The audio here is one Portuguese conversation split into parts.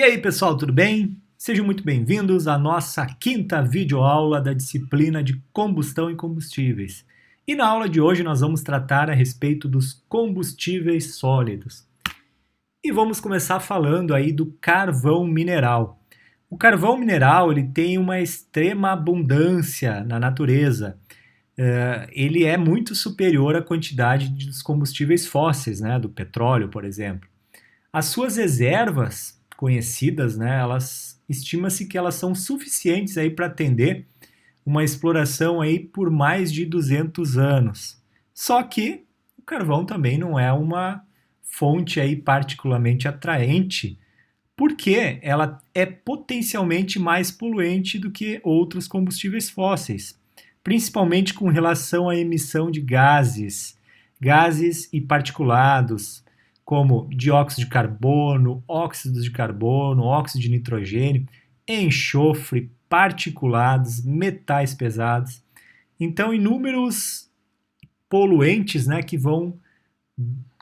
E aí, pessoal, tudo bem? Sejam muito bem-vindos à nossa quinta videoaula da disciplina de combustão e combustíveis. E na aula de hoje nós vamos tratar a respeito dos combustíveis sólidos. E vamos começar falando aí do carvão mineral. O carvão mineral ele tem uma extrema abundância na natureza. Ele é muito superior à quantidade dos combustíveis fósseis, né, do petróleo, por exemplo. As suas reservas conhecidas, né, elas estima-se que elas são suficientes aí para atender uma exploração aí por mais de 200 anos. Só que o carvão também não é uma fonte aí particularmente atraente, porque ela é potencialmente mais poluente do que outros combustíveis fósseis, principalmente com relação à emissão de gases e particulados, como dióxido de carbono, óxidos de carbono, óxido de nitrogênio, enxofre, particulados, metais pesados. Então, inúmeros poluentes, né, que vão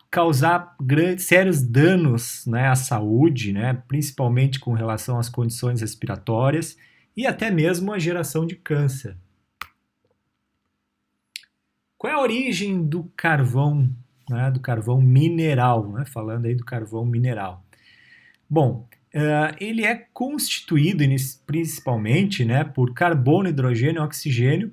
causar sérios danos, né, à saúde, né, principalmente com relação às condições respiratórias e até mesmo à geração de câncer. Qual é a origem do carvão, né, do carvão mineral, né, falando aí do carvão mineral? Bom, ele é constituído principalmente, né, por carbono, hidrogênio, oxigênio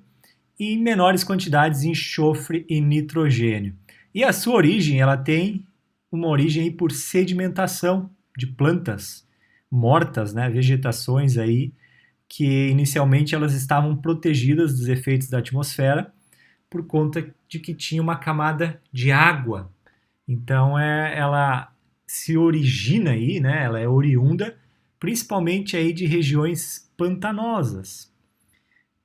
e em menores quantidades enxofre e nitrogênio. E a sua origem, ela tem uma origem aí por sedimentação de plantas mortas, né, vegetações aí que inicialmente elas estavam protegidas dos efeitos da atmosfera por conta de que tinha uma camada de água. Então ela se origina aí, né? Ela é oriunda principalmente aí de regiões pantanosas.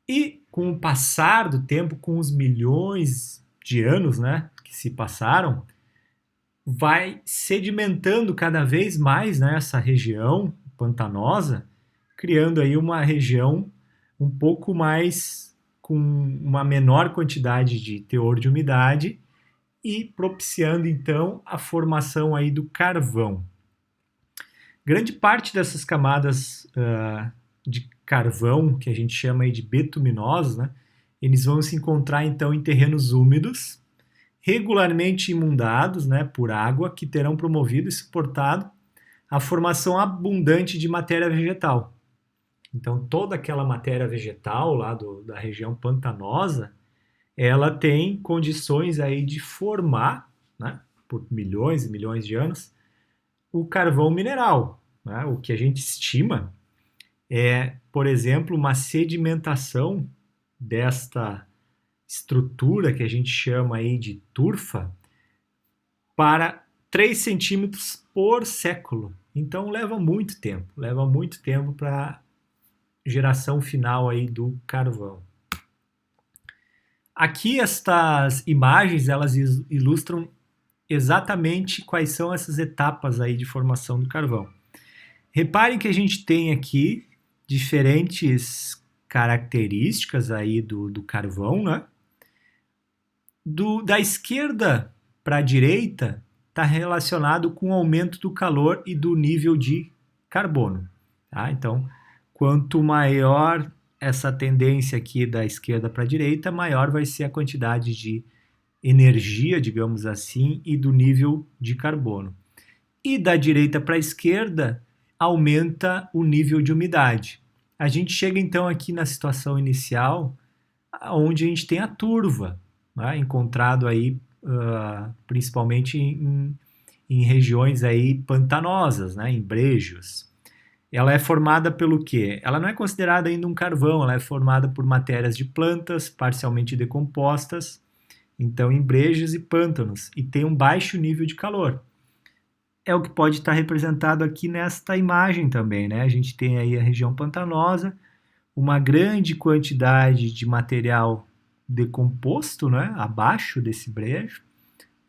E com o passar do tempo, com os milhões de anos, né, que se passaram, vai sedimentando cada vez mais, né, essa região pantanosa, criando aí uma região um pouco mais com uma menor quantidade de teor de umidade e propiciando então a formação aí do carvão. Grande parte dessas camadas de carvão, que a gente chama aí de betuminosos, né, eles vão se encontrar então em terrenos úmidos, regularmente inundados, né, por água, que terão promovido e suportado a formação abundante de matéria vegetal. Então, toda aquela matéria vegetal lá da região pantanosa, ela tem condições aí de formar, né, por milhões e milhões de anos, o carvão mineral. Né? O que a gente estima é, por exemplo, uma sedimentação desta estrutura que a gente chama aí de turfa para 3 centímetros por século. Então, leva muito tempo para geração final aí do carvão. Aqui estas imagens elas ilustram exatamente quais são essas etapas aí de formação do carvão. Reparem que a gente tem aqui diferentes características aí do carvão, né? Da esquerda para a direita está relacionado com o aumento do calor e do nível de carbono. Tá? Então, quanto maior essa tendência aqui da esquerda para a direita, maior vai ser a quantidade de energia, digamos assim, e do nível de carbono. E da direita para a esquerda, aumenta o nível de umidade. A gente chega então aqui na situação inicial, onde a gente tem a turva, né, encontrado aí principalmente em regiões aí pantanosas, né, em brejos. Ela é formada pelo quê? Ela não é considerada ainda um carvão, ela é formada por matérias de plantas parcialmente decompostas, então em brejos e pântanos, e tem um baixo nível de calor. É o que pode estar representado aqui nesta imagem também, né? A gente tem aí a região pantanosa, uma grande quantidade de material decomposto, né, abaixo desse brejo,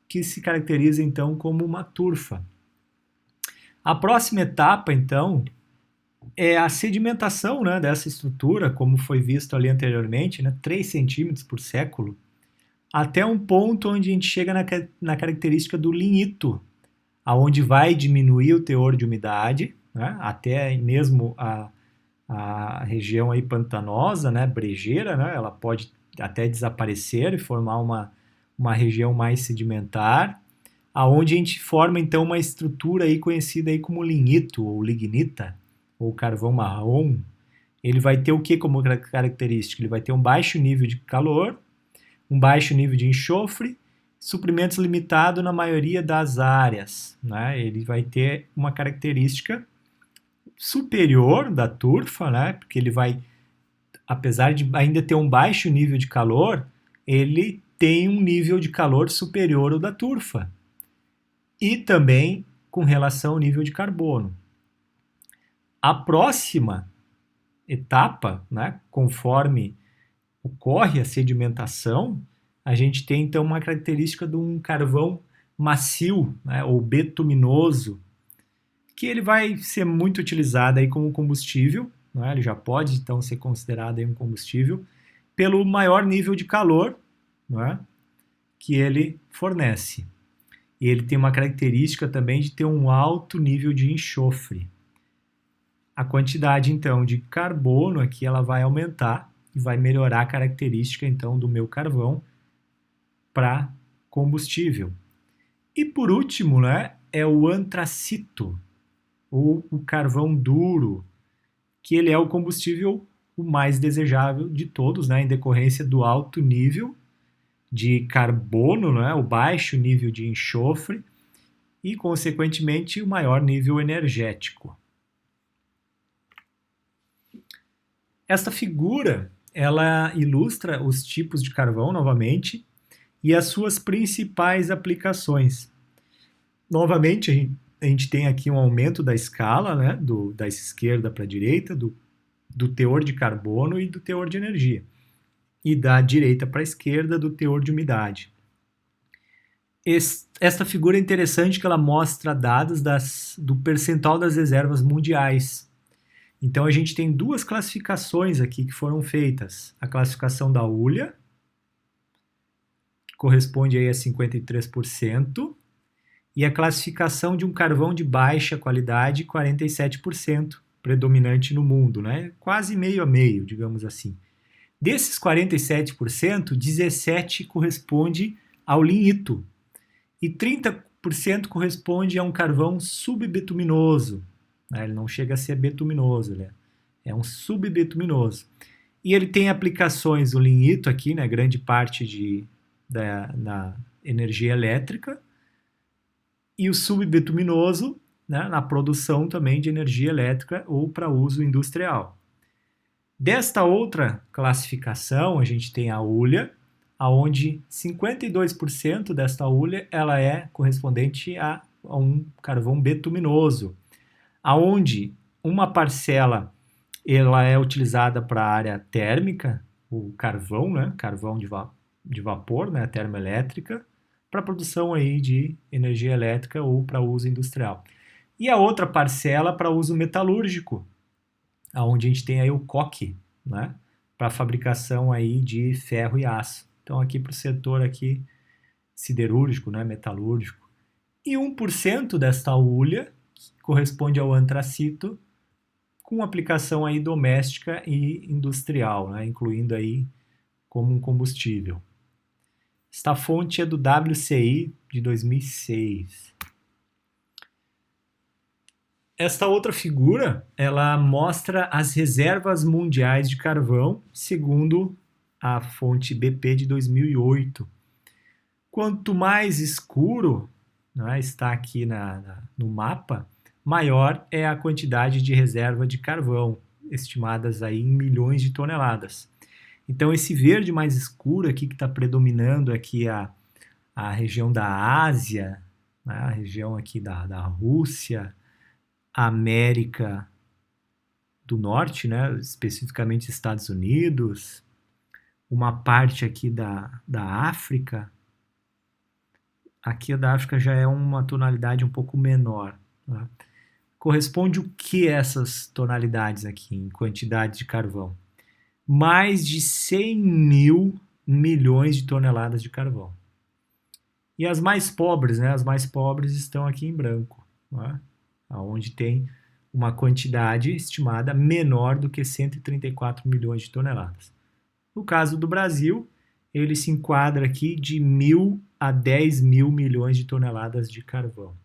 que se caracteriza então como uma turfa. A próxima etapa, então, é a sedimentação, né, dessa estrutura, como foi visto ali anteriormente, né, 3 centímetros por século, até um ponto onde a gente chega na característica do lignito, aonde vai diminuir o teor de umidade, né? Até mesmo a região aí pantanosa, né, brejeira, né, ela pode até desaparecer e formar uma região mais sedimentar, aonde a gente forma então uma estrutura aí conhecida aí como lignito ou lignita, ou carvão marrom. Ele vai ter o que como característica? Ele vai ter um baixo nível de calor, um baixo nível de enxofre, suprimentos limitados na maioria das áreas, né? Ele vai ter uma característica superior da turfa, né? Porque ele vai, apesar de ainda ter um baixo nível de calor, ele tem um nível de calor superior ao da turfa. E também com relação ao nível de carbono. A próxima etapa, né, conforme ocorre a sedimentação, a gente tem então uma característica de um carvão macio, né, ou betuminoso, que ele vai ser muito utilizado aí como combustível, né, ele já pode então ser considerado aí um combustível, pelo maior nível de calor, né, que ele fornece. E ele tem uma característica também de ter um alto nível de enxofre. A quantidade então de carbono aqui ela vai aumentar e vai melhorar a característica então do meu carvão para combustível. E por último, né, é o antracito, ou o carvão duro, que ele é o combustível o mais desejável de todos, né, em decorrência do alto nível de carbono, né, o baixo nível de enxofre e, consequentemente, o maior nível energético. Esta figura, ela ilustra os tipos de carvão, novamente, e as suas principais aplicações. Novamente, a gente tem aqui um aumento da escala, né, da esquerda para a direita, do teor de carbono e do teor de energia. E da direita para a esquerda, do teor de umidade. Esta figura é interessante que ela mostra dados do percentual das reservas mundiais. Então a gente tem duas classificações aqui que foram feitas. A classificação da ULHA, que corresponde aí a 53%, e a classificação de um carvão de baixa qualidade, 47%, predominante no mundo, né? Quase meio a meio, digamos assim. Desses 47%, 17% corresponde ao lignito e 30% corresponde a um carvão subbetuminoso. Ele não chega a ser betuminoso, ele é um subbetuminoso. E ele tem aplicações, o lignito aqui, né, grande parte da energia elétrica, e o subbetuminoso, né, na produção também de energia elétrica ou para uso industrial. Desta outra classificação, a gente tem a ULHA, onde 52% desta ULHA ela é correspondente a um carvão betuminoso, aonde uma parcela ela é utilizada para a área térmica, o carvão, né, carvão de vapor, né, termoelétrica, para a produção aí de energia elétrica ou para uso industrial. E a outra parcela para uso metalúrgico, onde a gente tem aí o coque, né, para a fabricação aí de ferro e aço. Então aqui para o setor aqui siderúrgico, né, metalúrgico. E 1% desta ULHA corresponde ao antracito, com aplicação aí doméstica e industrial, né, incluindo aí como um combustível. Esta fonte é do WCI de 2006. Esta outra figura, ela mostra as reservas mundiais de carvão, segundo a fonte BP de 2008. Quanto mais escuro, né, está aqui no mapa, maior é a quantidade de reserva de carvão, estimadas aí em milhões de toneladas. Então esse verde mais escuro aqui que está predominando aqui a região da Ásia, né, a região aqui da Rússia, América do Norte, né, especificamente Estados Unidos, uma parte aqui da África. Aqui a da África já é uma tonalidade um pouco menor. Né? Corresponde o que essas tonalidades aqui em quantidade de carvão? Mais de 100 mil milhões de toneladas de carvão. E as mais pobres, né? As mais pobres estão aqui em branco, né? Onde tem uma quantidade estimada menor do que 134 milhões de toneladas. No caso do Brasil, ele se enquadra aqui de 1.000 a 10 mil milhões de toneladas de carvão.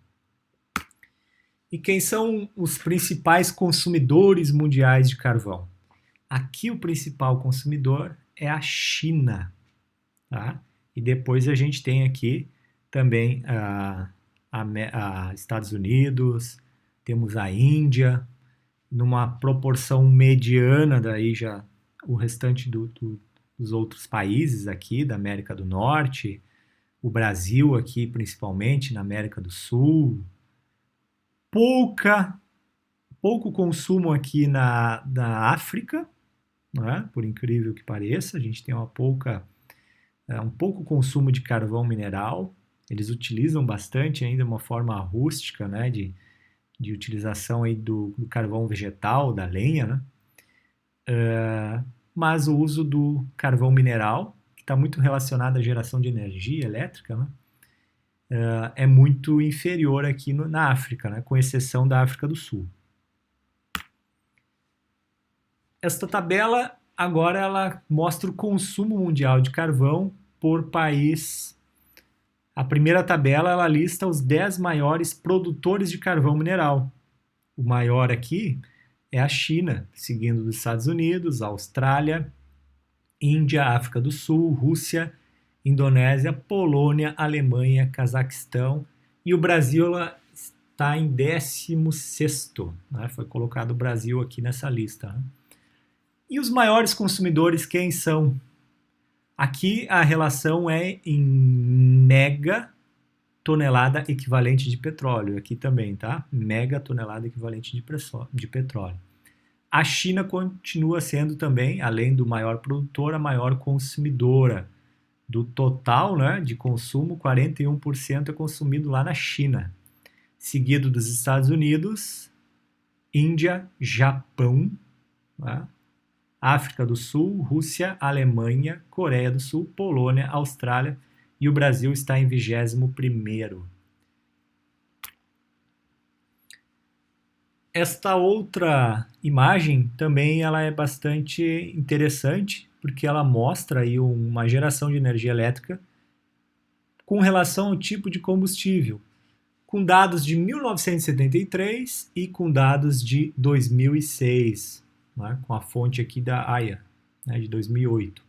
E quem são os principais consumidores mundiais de carvão? Aqui o principal consumidor é a China, tá? E depois a gente tem aqui também a Estados Unidos, temos a Índia, numa proporção mediana, daí já o restante dos outros países aqui da América do Norte, o Brasil aqui principalmente, na América do Sul, pouco consumo aqui na África, né? Por incrível que pareça, a gente tem um pouco consumo de carvão mineral, eles utilizam bastante ainda uma forma rústica, né, de utilização aí do carvão vegetal, da lenha, né? Mas o uso do carvão mineral, que está muito relacionado à geração de energia elétrica, né, é muito inferior aqui na África, né, com exceção da África do Sul. Esta tabela agora ela mostra o consumo mundial de carvão por país. A primeira tabela ela lista os 10 maiores produtores de carvão mineral. O maior aqui é a China, seguindo dos Estados Unidos, Austrália, Índia, África do Sul, Rússia, Indonésia, Polônia, Alemanha, Cazaquistão, e o Brasil está em 16º, né? Foi colocado o Brasil aqui nessa lista, né? E os maiores consumidores quem são? Aqui a relação é em mega tonelada equivalente de petróleo, aqui também, tá? Mega tonelada equivalente de petróleo. A China continua sendo também, além do maior produtor, a maior consumidora. Do total, né, de consumo, 41% é consumido lá na China. Seguido dos Estados Unidos, Índia, Japão, né? África do Sul, Rússia, Alemanha, Coreia do Sul, Polônia, Austrália, e o Brasil está em 21º. Esta outra imagem também ela é bastante interessante, porque ela mostra aí uma geração de energia elétrica com relação ao tipo de combustível, com dados de 1973 e com dados de 2006, né, com a fonte aqui da AIA, né, de 2008.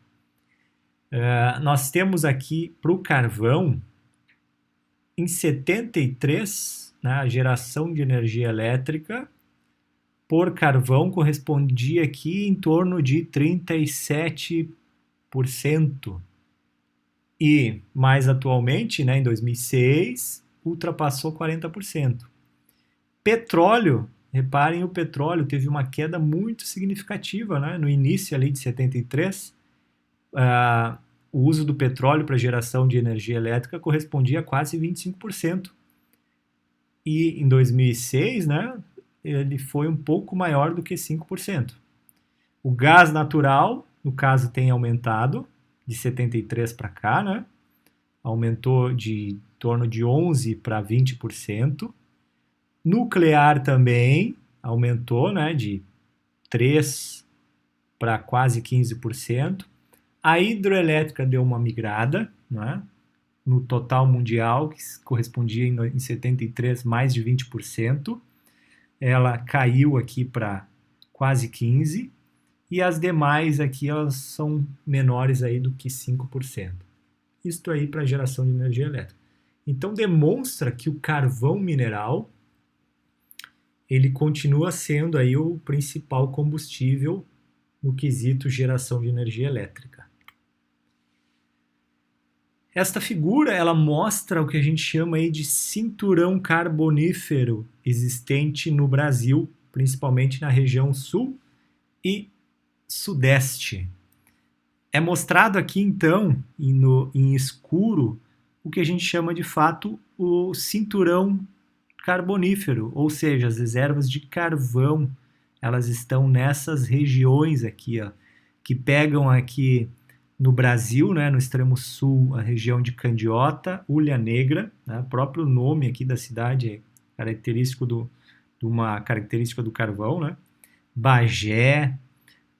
Nós temos aqui para o carvão, em 73, né, a geração de energia elétrica por carvão correspondia aqui em torno de 37%. E mais atualmente, né, em 2006, ultrapassou 40%. Petróleo, reparem, o petróleo teve uma queda muito significativa, né, no início ali de 73. O uso do petróleo para geração de energia elétrica correspondia a quase 25%. E em 2006, né, ele foi um pouco maior do que 5%. O gás natural, no caso, tem aumentado de 73 para cá, né? Aumentou de em torno de 11 para 20%. Nuclear também aumentou, né, de 3 para quase 15%. A hidroelétrica deu uma migrada, né? No total mundial, que correspondia em 73 mais de 20%. Ela caiu aqui para quase 15%, e as demais aqui elas são menores aí do que 5%. Isto aí para geração de energia elétrica. Então demonstra que o carvão mineral ele continua sendo aí o principal combustível no quesito geração de energia elétrica. Esta figura ela mostra o que a gente chama aí de cinturão carbonífero existente no Brasil, principalmente na região sul e sudeste. É mostrado aqui então, em escuro, o que a gente chama de fato o cinturão carbonífero, ou seja, as reservas de carvão, elas estão nessas regiões aqui, ó, que pegam aqui no Brasil, né, no extremo sul, a região de Candiota, Hulha Negra, né, o próprio nome aqui da cidade é característico de uma característica do carvão, né? Bagé,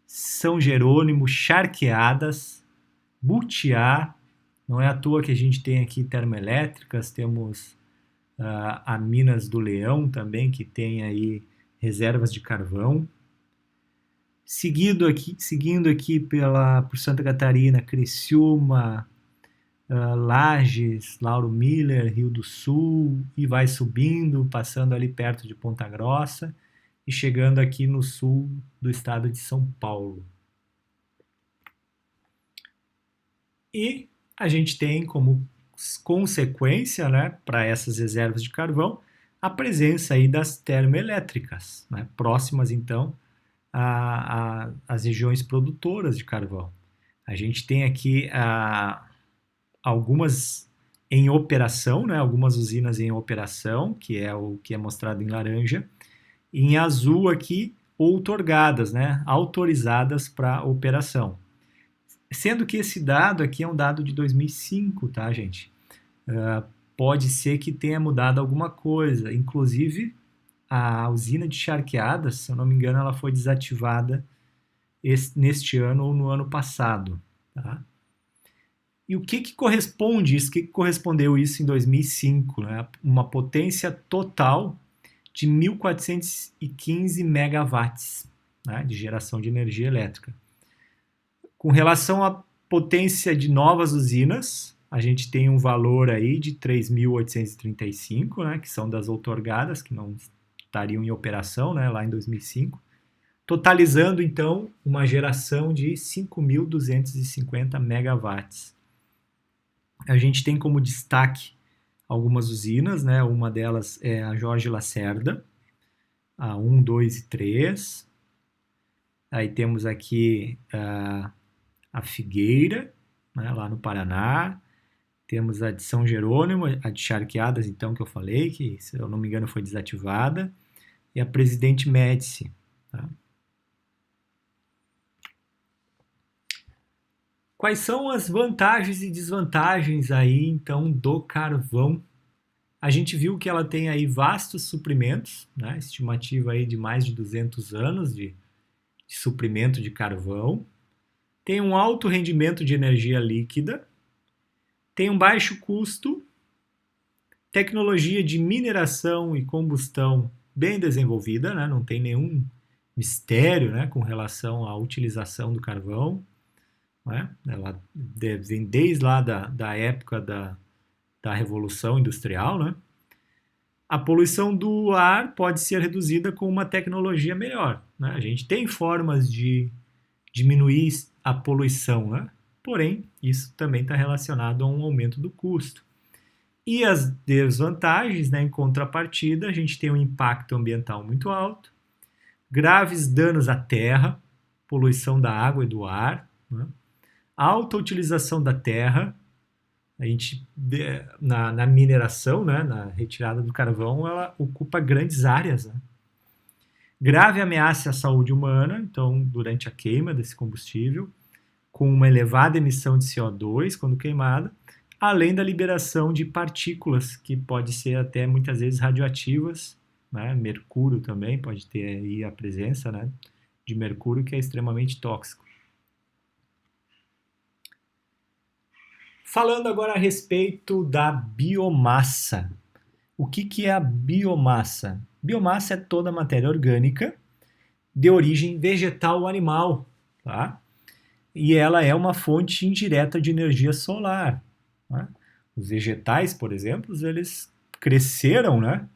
São Jerônimo, Charqueadas, Butiá. Não é à toa que a gente tem aqui termoelétricas, temos a Minas do Leão também, que tem aí reservas de carvão. Seguindo aqui por Santa Catarina, Criciúma, Lages, Lauro Miller, Rio do Sul, e vai subindo, passando ali perto de Ponta Grossa e chegando aqui no sul do estado de São Paulo. E a gente tem como consequência, né, para essas reservas de carvão, a presença aí das termoelétricas, né, próximas então às regiões produtoras de carvão. A gente tem aqui algumas em operação, né, algumas usinas em operação, que é o que é mostrado em laranja, e em azul aqui, outorgadas, né, autorizadas para operação. Sendo que esse dado aqui é um dado de 2005, tá, gente? Pode ser que tenha mudado alguma coisa. Inclusive, a usina de Charqueadas, se eu não me engano, ela foi desativada neste ano ou no ano passado, tá? E o que corresponde isso? O que correspondeu isso em 2005? Né? Uma potência total de 1.415 megawatts, né, de geração de energia elétrica. Com relação à potência de novas usinas, a gente tem um valor aí de 3.835, né, que são das outorgadas, que não estariam em operação, né, lá em 2005, totalizando então uma geração de 5.250 megawatts. A gente tem como destaque algumas usinas, né, uma delas é a Jorge Lacerda, a 1, 2 e 3. Aí temos aqui a Figueira, né, lá no Paraná. Temos a de São Jerônimo, a de Charqueadas, então, que eu falei, que, se eu não me engano, foi desativada. E a Presidente Médici. Tá? Quais são as vantagens e desvantagens aí, então, do carvão? A gente viu que ela tem aí vastos suprimentos, né? Estimativa aí de mais de 200 anos de suprimento de carvão. Tem um alto rendimento de energia líquida. Tem um baixo custo. Tecnologia de mineração e combustão bem desenvolvida, né? Não tem nenhum mistério, né, com relação à utilização do carvão. Né? Ela vem desde lá da época da Revolução Industrial. Né? A poluição do ar pode ser reduzida com uma tecnologia melhor. Né? A gente tem formas de diminuir a poluição, né? Porém, isso também está relacionado a um aumento do custo. E as desvantagens, né, em contrapartida, a gente tem um impacto ambiental muito alto, graves danos à terra, poluição da água e do ar, né? Alta utilização da terra, a gente, na mineração, né, na retirada do carvão, ela ocupa grandes áreas. Né? Grave ameaça à saúde humana, então, durante a queima desse combustível, com uma elevada emissão de CO2 quando queimada, além da liberação de partículas, que pode ser até muitas vezes radioativas, né? Mercúrio também pode ter aí a presença, né, de mercúrio, que é extremamente tóxico. Falando agora a respeito da biomassa. O que é a biomassa? Biomassa é toda matéria orgânica de origem vegetal ou animal, tá? E ela é uma fonte indireta de energia solar. Né? Os vegetais, por exemplo, eles cresceram, né,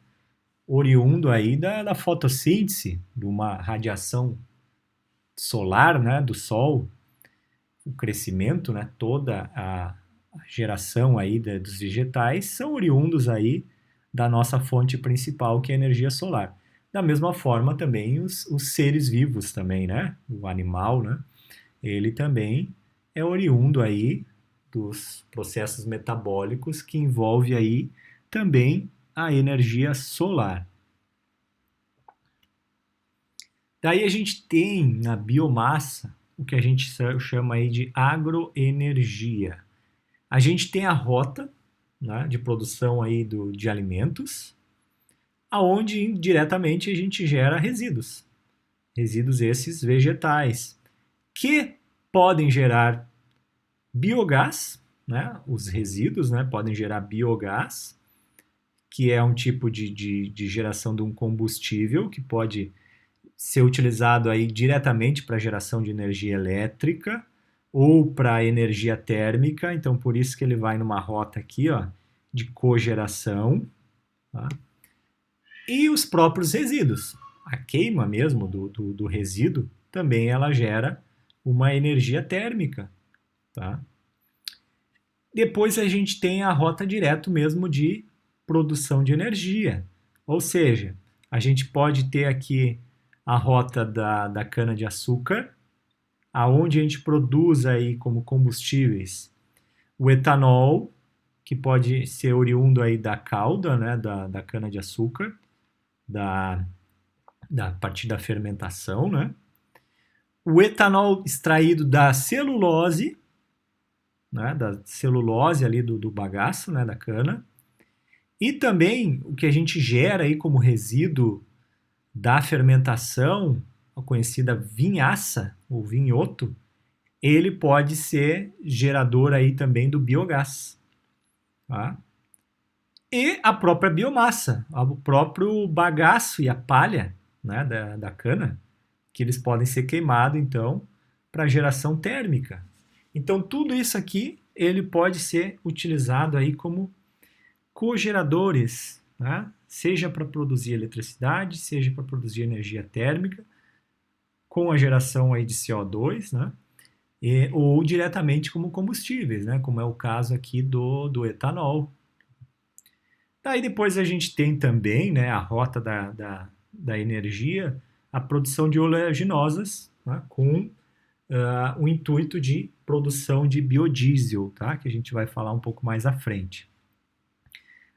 oriundo aí da fotossíntese, de uma radiação solar, né, do sol, o crescimento, né, toda a geração aí dos vegetais são oriundos aí da nossa fonte principal, que é a energia solar. Da mesma forma também os seres vivos também, né, o animal, né, ele também é oriundo aí dos processos metabólicos que envolve aí também a energia solar. Daí a gente tem na biomassa o que a gente chama aí de agroenergia. A gente tem a rota, né, de produção aí de alimentos, aonde indiretamente a gente gera resíduos. Resíduos esses vegetais, que podem gerar biogás, né? Os resíduos, né, podem gerar biogás, que é um tipo de geração de um combustível que pode ser utilizado aí diretamente para geração de energia elétrica ou para energia térmica. Então, por isso que ele vai numa rota aqui, ó, de cogeração. Tá? E os próprios resíduos. A queima mesmo do resíduo também ela gera uma energia térmica. Tá? Depois a gente tem a rota direto mesmo de produção de energia. Ou seja, a gente pode ter aqui a rota da cana-de-açúcar, aonde a gente produz aí como combustíveis o etanol, que pode ser oriundo aí da cauda, né, da cana-de-açúcar, da partir da fermentação, né? O etanol extraído da celulose, né, da celulose ali do bagaço, né, da cana, e também o que a gente gera aí como resíduo da fermentação, a conhecida vinhaça, ou vinhoto, ele pode ser gerador aí também do biogás. Tá? E a própria biomassa, o próprio bagaço e a palha, né, da cana, que eles podem ser queimados, então, para geração térmica. Então, tudo isso aqui, ele pode ser utilizado aí como cogeradores, né? Seja para produzir eletricidade, seja para produzir energia térmica, com a geração aí de CO2, né? Ou diretamente como combustíveis, né? Como é o caso aqui do etanol. Daí depois a gente tem também, né, a rota da energia, a produção de oleaginosas, né, com o intuito de produção de biodiesel, tá? Que a gente vai falar um pouco mais à frente.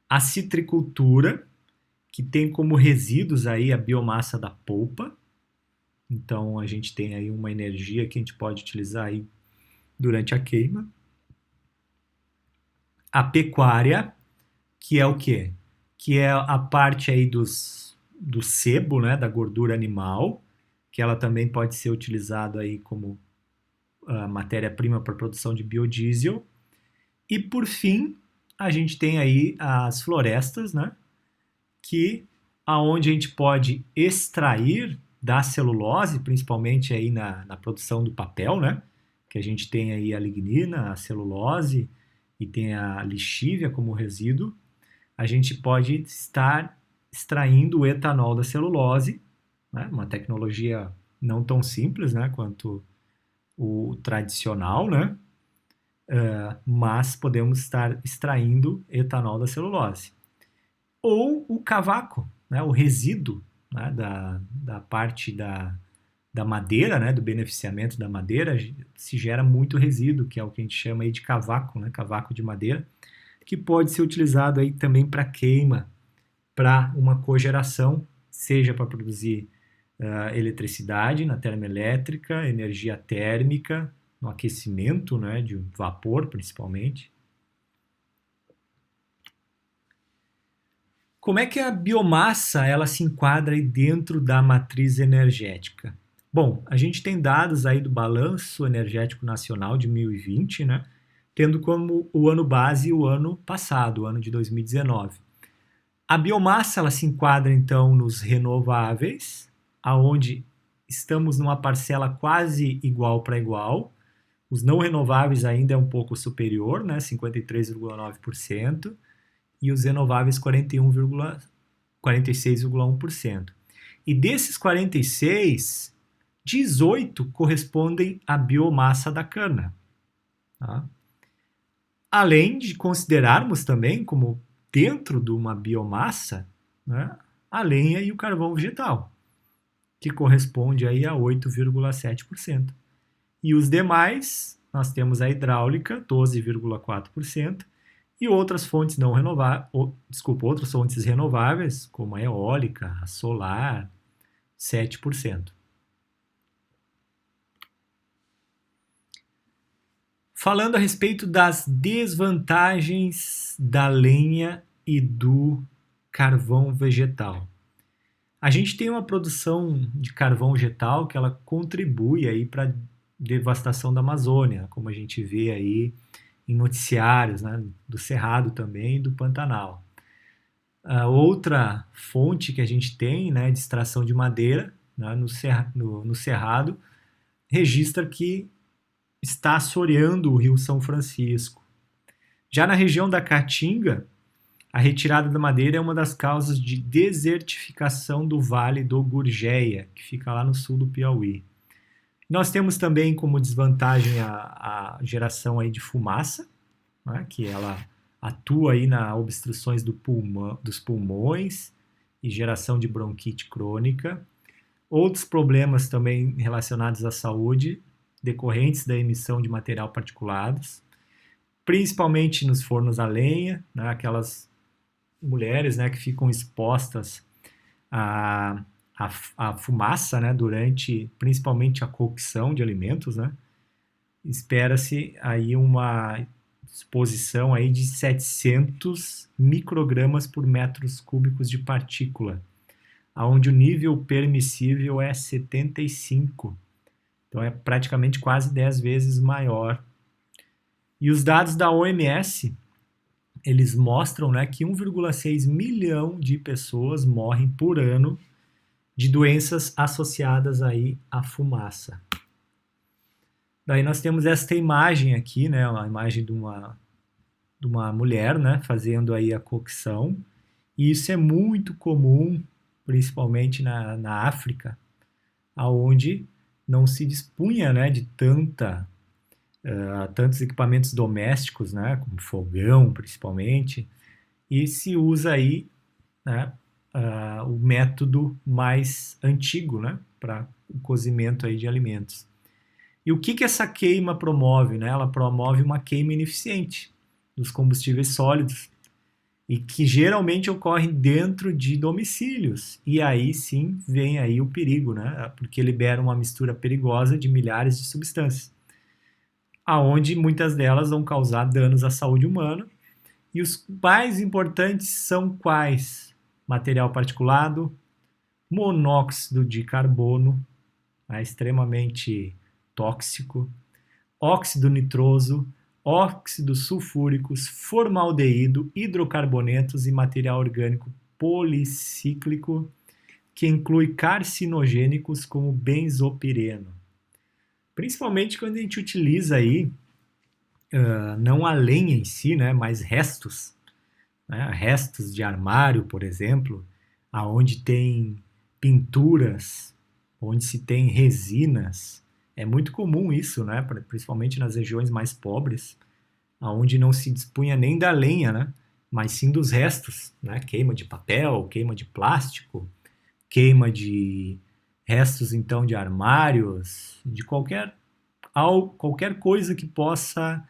A citricultura, que tem como resíduos aí a biomassa da polpa. Então a gente tem aí uma energia que a gente pode utilizar aí durante a queima. A pecuária, que é o quê? Que é a parte aí do sebo, né, da gordura animal, que ela também pode ser utilizada aí como matéria-prima para produção de biodiesel. E por fim, a gente tem aí as florestas, né, que aonde a gente pode extrair da celulose, principalmente aí na produção do papel, né, que a gente tem aí a lignina, a celulose e tem a lixívia como resíduo, a gente pode estar extraindo o etanol da celulose, né, uma tecnologia não tão simples, né, quanto o tradicional, né, mas podemos estar extraindo etanol da celulose. Ou o cavaco, né, o resíduo, né, da parte da madeira, né, do beneficiamento da madeira, se gera muito resíduo, que é o que a gente chama aí de cavaco, né, cavaco de madeira, que pode ser utilizado aí também para queima, para uma cogeração, seja para produzir eletricidade na termoelétrica, energia térmica, no aquecimento, né, de vapor principalmente. Como é que a biomassa ela se enquadra aí dentro da matriz energética? Bom, a gente tem dados aí do Balanço Energético Nacional de 2020, né, tendo como o ano base o ano passado, o ano de 2019. A biomassa ela se enquadra então nos renováveis, aonde estamos numa parcela quase igual para igual. Os não renováveis ainda é um pouco superior, né, 53,9%, e os renováveis 46,1%. E desses 46, 18 correspondem à biomassa da cana. Tá? Além de considerarmos também como dentro de uma biomassa, né, a lenha e o carvão vegetal, que corresponde aí a 8,7%. E os demais, nós temos a hidráulica, 12,4%, e outras fontes não renováveis, outras fontes renováveis, como a eólica, a solar, 7%. Falando a respeito das desvantagens da lenha e do carvão vegetal. A gente tem uma produção de carvão vegetal que ela contribui aí para a devastação da Amazônia, como a gente vê aí em noticiários, né, do Cerrado também e do Pantanal. A outra fonte que a gente tem, né, de extração de madeira, né, no Cerrado, registra que está assoreando o Rio São Francisco. Já na região da Caatinga, a retirada da madeira é uma das causas de desertificação do Vale do Gurjeia, que fica lá no sul do Piauí. Nós temos também como desvantagem a geração aí de fumaça, né, que ela atua aí nas obstruções dos pulmões e geração de bronquite crônica. Outros problemas também relacionados à saúde, decorrentes da emissão de material particulados, principalmente nos fornos a lenha, né, aquelas mulheres, né, que ficam expostas à fumaça, né, durante principalmente a cocção de alimentos, né. Espera-se aí uma exposição aí de 700 microgramas por metros cúbicos de partícula, onde o nível permissível é 75. Então é praticamente quase 10 vezes maior. E os dados da OMS, eles mostram, né, que 1,6 milhão de pessoas morrem por ano de doenças associadas aí à fumaça. Daí nós temos esta imagem aqui, né, uma imagem de uma mulher, né, fazendo aí a cocção. E isso é muito comum, principalmente na África, onde não se dispunha, né, de tantos equipamentos domésticos, né, como fogão, principalmente, e se usa aí, né, o método mais antigo, né, para o cozimento aí de alimentos. E o que essa queima promove, né? Ela promove uma queima ineficiente dos combustíveis sólidos e que geralmente ocorre dentro de domicílios. E aí sim vem aí o perigo, né? Porque libera uma mistura perigosa de milhares de substâncias, aonde muitas delas vão causar danos à saúde humana. E os mais importantes são quais? Material particulado, monóxido de carbono, né, extremamente tóxico, óxido nitroso, óxidos sulfúricos, formaldeído, hidrocarbonetos e material orgânico policíclico, que inclui carcinogênicos como benzopireno. Principalmente quando a gente utiliza aí, não a lenha em si, né, mas restos, né, restos de armário, por exemplo, aonde tem pinturas, onde se tem resinas. É muito comum isso, né? Principalmente nas regiões mais pobres, onde não se dispunha nem da lenha, né? Mas sim dos restos, né? Queima de papel, queima de plástico, queima de restos, então, de armários, de qualquer coisa que possa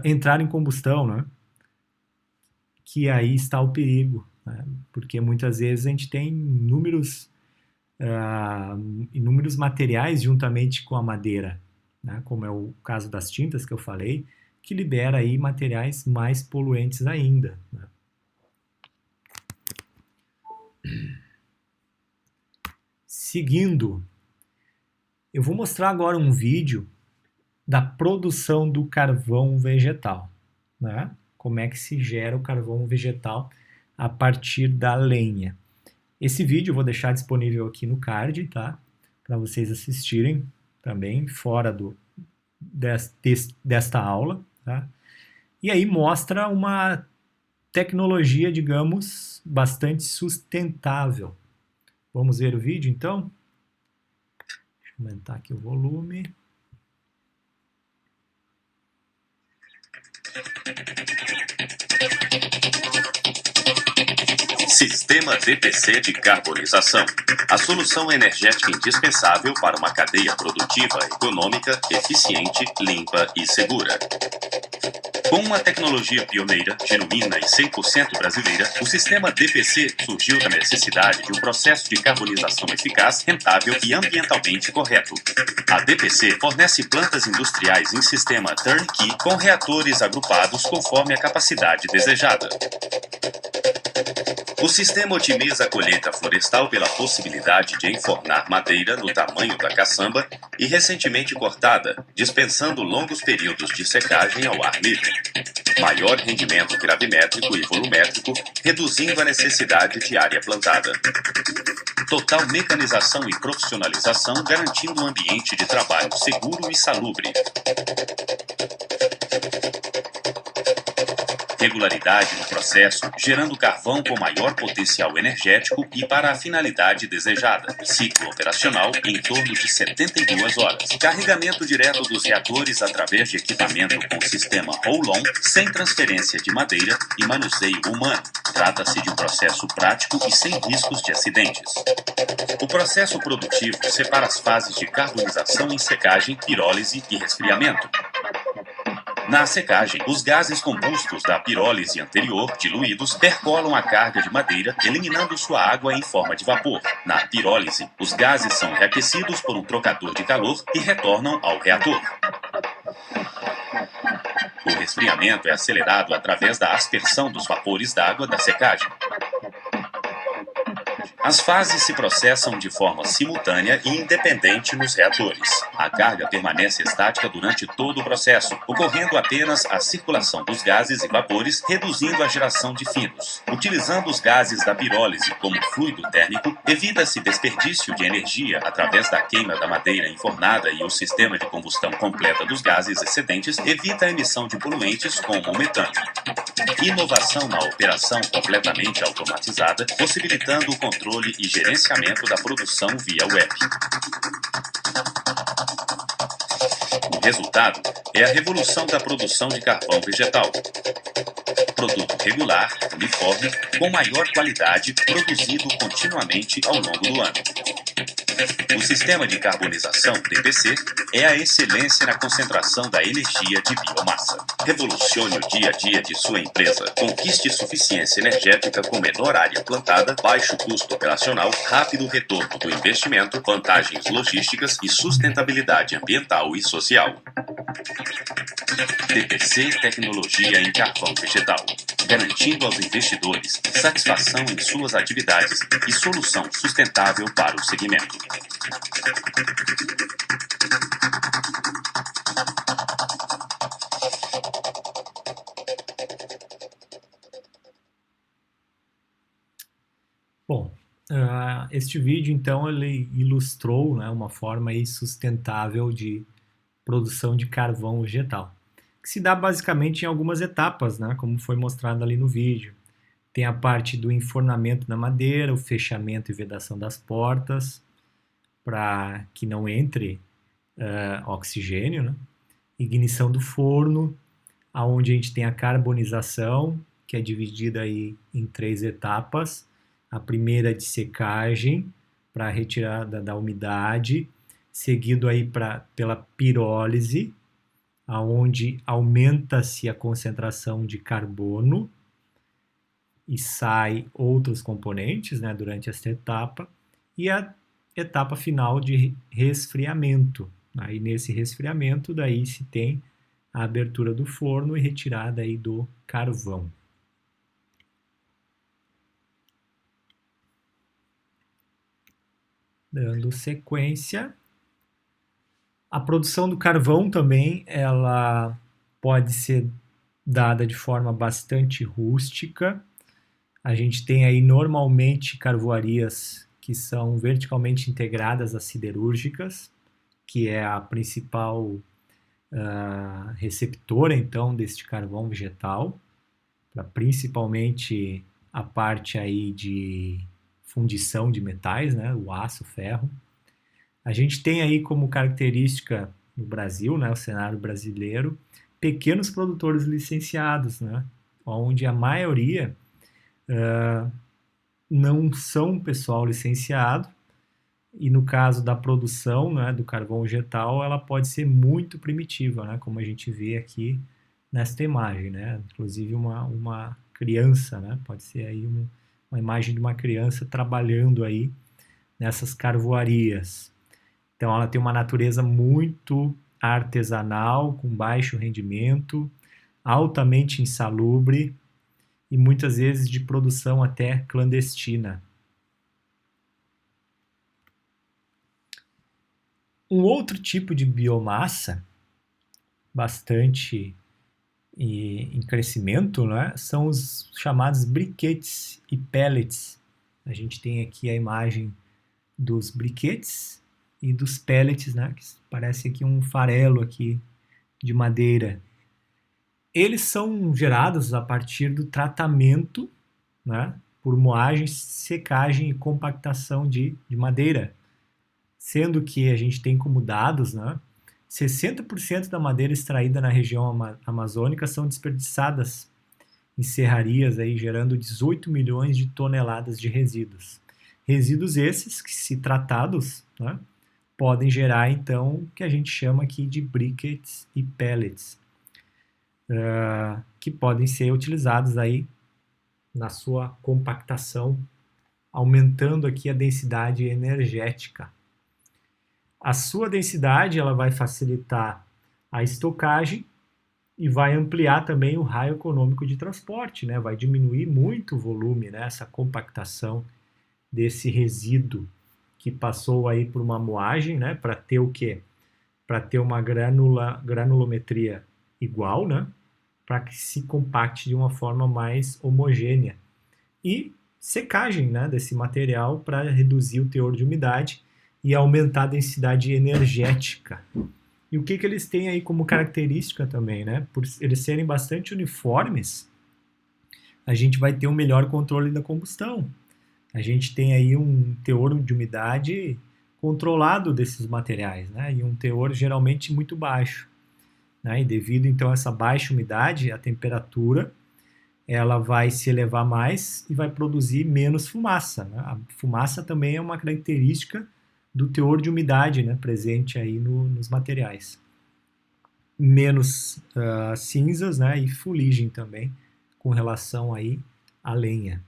entrar em combustão, né? Que aí está o perigo, né? Porque muitas vezes a gente tem inúmeros materiais juntamente com a madeira, né, como é o caso das tintas que eu falei, que libera aí materiais mais poluentes ainda, né. Seguindo, eu vou mostrar agora um vídeo da produção do carvão vegetal, né? Como é que se gera o carvão vegetal a partir da lenha. Esse vídeo eu vou deixar disponível aqui no card, tá? Para vocês assistirem também, fora desta aula, tá? E aí mostra uma tecnologia, digamos, bastante sustentável. Vamos ver o vídeo, então? Deixa eu aumentar aqui o volume. Sistema DPC de carbonização. A solução energética indispensável para uma cadeia produtiva, econômica, eficiente, limpa e segura. Com uma tecnologia pioneira, genuína e 100% brasileira, o sistema DPC surgiu da necessidade de um processo de carbonização eficaz, rentável e ambientalmente correto. A DPC fornece plantas industriais em sistema turnkey com reatores agrupados conforme a capacidade desejada. O sistema otimiza a colheita florestal pela possibilidade de enfornar madeira no tamanho da caçamba e recentemente cortada, dispensando longos períodos de secagem ao ar livre. Maior rendimento gravimétrico e volumétrico, reduzindo a necessidade de área plantada. Total mecanização e profissionalização, garantindo um ambiente de trabalho seguro e salubre. Regularidade no processo, gerando carvão com maior potencial energético e para a finalidade desejada. Ciclo operacional em torno de 72 horas. Carregamento direto dos reatores através de equipamento com sistema roll-on, sem transferência de madeira e manuseio humano. Trata-se de um processo prático e sem riscos de acidentes. O processo produtivo separa as fases de carbonização em secagem, pirólise e resfriamento. Na secagem, os gases combustos da pirólise anterior, diluídos, percolam a carga de madeira, eliminando sua água em forma de vapor. Na pirólise, os gases são reaquecidos por um trocador de calor e retornam ao reator. O resfriamento é acelerado através da aspersão dos vapores d'água da secagem. As fases se processam de forma simultânea e independente nos reatores. A carga permanece estática durante todo o processo, ocorrendo apenas a circulação dos gases e vapores, reduzindo a geração de finos. Utilizando os gases da pirólise como fluido térmico, evita-se desperdício de energia através da queima da madeira enfornada e o sistema de combustão completa dos gases excedentes evita a emissão de poluentes como o metano. Inovação na operação completamente automatizada, possibilitando o controle e gerenciamento da produção via web. O resultado é a revolução da produção de carvão vegetal. Produto regular, uniforme, com maior qualidade, produzido continuamente ao longo do ano. O sistema de carbonização, TPC, é a excelência na concentração da energia de biomassa. Revolucione o dia a dia de sua empresa. Conquiste suficiência energética com menor área plantada, baixo custo operacional, rápido retorno do investimento, vantagens logísticas e sustentabilidade ambiental e social. TPC Tecnologia em Carvão Vegetal, garantindo aos investidores satisfação em suas atividades e solução sustentável para o segmento. Bom, este vídeo então ele ilustrou, né, uma forma aí sustentável de produção de carvão vegetal, que se dá basicamente em algumas etapas, né, como foi mostrado ali no vídeo. Tem a parte do enfornamento da madeira, o fechamento e vedação das portas, para que não entre oxigênio, né? Ignição do forno, aonde a gente tem a carbonização, que é dividida aí em 3 etapas. A primeira de secagem, para retirada da umidade, seguido aí pela pirólise, aonde aumenta-se a concentração de carbono e sai outros componentes, né, durante esta etapa, e a etapa final de resfriamento. Aí nesse resfriamento daí se tem a abertura do forno e retirada aí do carvão. Dando sequência, a produção do carvão também ela pode ser dada de forma bastante rústica. A gente tem aí normalmente carvoarias que são verticalmente integradas às siderúrgicas, que é a principal receptora então deste carvão vegetal, para principalmente a parte aí de fundição de metais, né, o aço, o ferro. A gente tem aí como característica no Brasil, né, o cenário brasileiro, pequenos produtores licenciados, né, onde a maioria não são pessoal licenciado, e no caso da produção, né, do carvão vegetal, ela pode ser muito primitiva, né, como a gente vê aqui nesta imagem, né, inclusive uma criança, né, pode ser aí uma imagem de uma criança trabalhando aí nessas carvoarias. Então ela tem uma natureza muito artesanal, com baixo rendimento, altamente insalubre, e muitas vezes de produção até clandestina. Um outro tipo de biomassa, bastante em crescimento, né, são os chamados briquetes e pellets. A gente tem aqui a imagem dos briquetes e dos pellets, né, que parece aqui um farelo aqui de madeira. Eles são gerados a partir do tratamento, né, por moagem, secagem e compactação de madeira, sendo que a gente tem como dados, né, 60% da madeira extraída na região amazônica são desperdiçadas em serrarias, aí, gerando 18 milhões de toneladas de resíduos. Resíduos esses que, se tratados, né, podem gerar, então, o que a gente chama aqui de briquettes e pellets, que podem ser utilizados aí na sua compactação, aumentando aqui a densidade energética. A sua densidade ela vai facilitar a estocagem e vai ampliar também o raio econômico de transporte, né? Vai diminuir muito o volume, né? Essa compactação desse resíduo que passou aí por uma moagem, né? Para ter o quê? Para ter uma granulometria igual, né? Para que se compacte de uma forma mais homogênea. E secagem, né? Desse material para reduzir o teor de umidade e aumentar a densidade energética. E o que eles têm aí como característica também, né? Por eles serem bastante uniformes, a gente vai ter um melhor controle da combustão. A gente tem aí um teor de umidade controlado desses materiais, né? E um teor geralmente muito baixo, né? E devido então a essa baixa umidade, a temperatura ela vai se elevar mais e vai produzir menos fumaça, né? A fumaça também é uma característica do teor de umidade, né, presente aí nos materiais. Menos cinzas, né, e fuligem também com relação aí à lenha.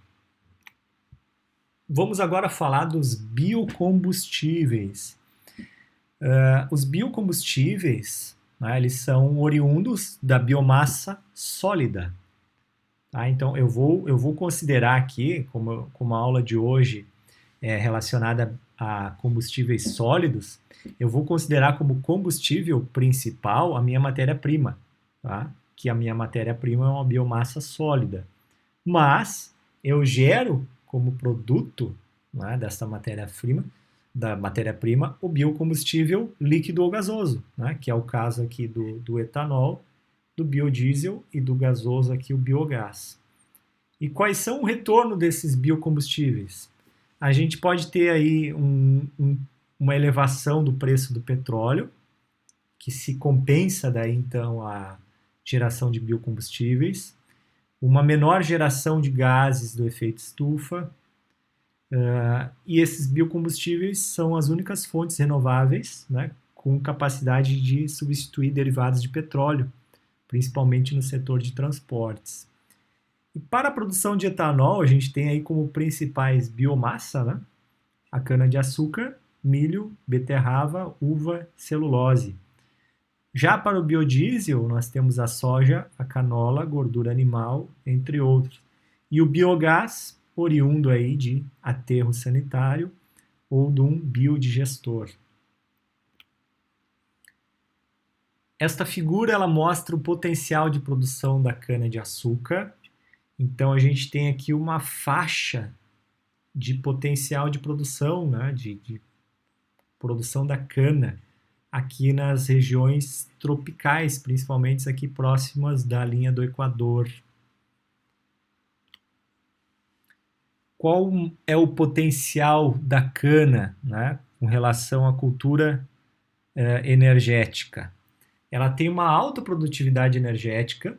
Vamos agora falar dos biocombustíveis. Os biocombustíveis, né, eles são oriundos da biomassa sólida. Tá? Então eu vou considerar aqui, como a aula de hoje é relacionada a combustíveis sólidos, eu vou considerar como combustível principal a minha matéria-prima, tá? Que a minha matéria-prima é uma biomassa sólida. Mas eu gero como produto, né, dessa matéria-prima, o biocombustível líquido ou gasoso, né, que é o caso aqui do etanol, do biodiesel e do gasoso aqui o biogás. E quais são o retorno desses biocombustíveis? A gente pode ter aí uma elevação do preço do petróleo, que se compensa daí então a geração de biocombustíveis, uma menor geração de gases do efeito estufa, e esses biocombustíveis são as únicas fontes renováveis, né, com capacidade de substituir derivados de petróleo, principalmente no setor de transportes. E para a produção de etanol, a gente tem aí como principais biomassa, né, a cana-de-açúcar, milho, beterraba, uva, celulose. Já para o biodiesel, nós temos a soja, a canola, gordura animal, entre outros. E o biogás, oriundo aí de aterro sanitário ou de um biodigestor. Esta figura ela mostra o potencial de produção da cana-de-açúcar. Então a gente tem aqui uma faixa de potencial de produção, né, de produção da cana aqui nas regiões tropicais, principalmente aqui próximas da linha do Equador. Qual é o potencial da cana, né, com relação à cultura energética? Ela tem uma alta produtividade energética,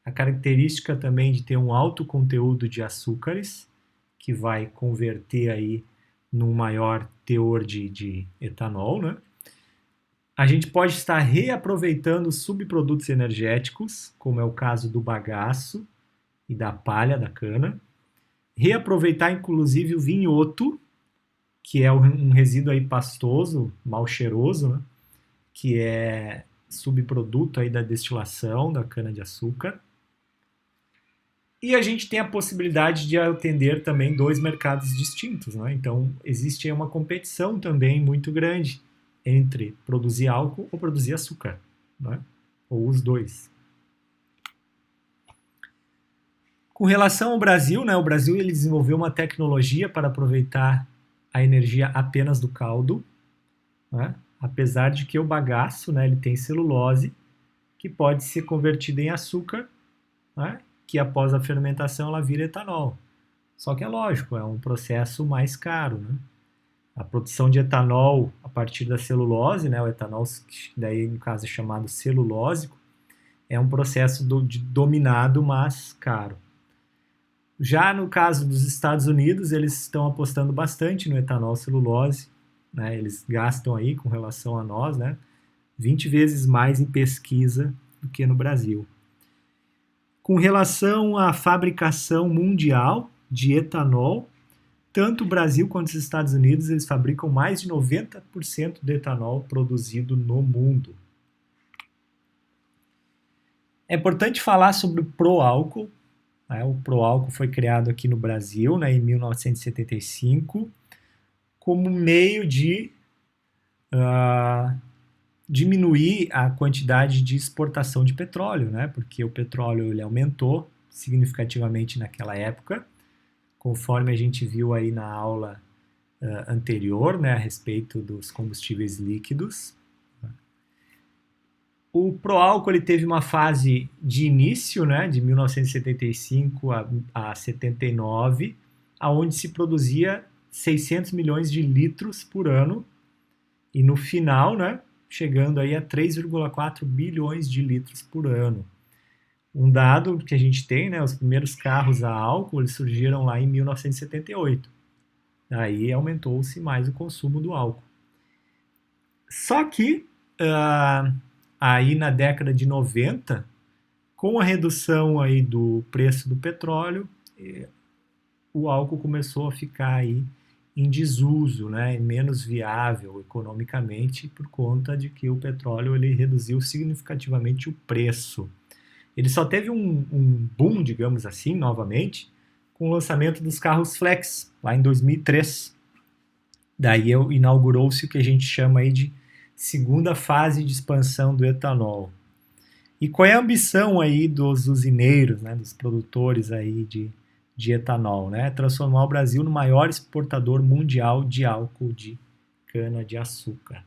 a característica também de ter um alto conteúdo de açúcares, que vai converter aí num maior teor de etanol, né? A gente pode estar reaproveitando subprodutos energéticos, como é o caso do bagaço e da palha da cana. Reaproveitar, inclusive, o vinhoto, que é um resíduo aí pastoso, mal cheiroso, né? Que é subproduto aí da destilação da cana-de-açúcar. E a gente tem a possibilidade de atender também dois mercados distintos, né? Então, existe uma competição também muito grande entre produzir álcool ou produzir açúcar, né? Ou os dois. Com relação ao Brasil, né? O Brasil ele desenvolveu uma tecnologia para aproveitar a energia apenas do caldo, né? Apesar de que o bagaço, né, ele tem celulose, que pode ser convertida em açúcar, né? Que após a fermentação ela vira etanol. Só que é lógico, é um processo mais caro, né? A produção de etanol a partir da celulose, né, o etanol, daí no caso é chamado celulósico, é um processo dominado, mas caro. Já no caso dos Estados Unidos, eles estão apostando bastante no etanol celulose, né? Eles gastam aí, com relação a nós, né, 20 vezes mais em pesquisa do que no Brasil. Com relação à fabricação mundial de etanol, tanto o Brasil quanto os Estados Unidos, eles fabricam mais de 90% do etanol produzido no mundo. É importante falar sobre o Proálcool. Né? O Proálcool foi criado aqui no Brasil, né, em 1975, como meio de diminuir a quantidade de exportação de petróleo, né? Porque o petróleo ele aumentou significativamente naquela época, conforme a gente viu aí na aula anterior, né, a respeito dos combustíveis líquidos. O Proálcool ele teve uma fase de início, né, de 1975 a 79, aonde se produzia 600 milhões de litros por ano, e no final, né, chegando aí a 3,4 bilhões de litros por ano. Um dado que a gente tem, né, os primeiros carros a álcool eles surgiram lá em 1978. Aí aumentou-se mais o consumo do álcool. Só que aí na década de 90, com a redução aí do preço do petróleo, o álcool começou a ficar aí em desuso, né, menos viável economicamente por conta de que o petróleo ele reduziu significativamente o preço. Ele só teve um boom, digamos assim, novamente, com o lançamento dos carros flex, lá em 2003. Daí inaugurou-se o que a gente chama aí de segunda fase de expansão do etanol. E qual é a ambição aí dos usineiros, né, dos produtores aí de etanol, né? Transformar o Brasil no maior exportador mundial de álcool de cana-de-açúcar.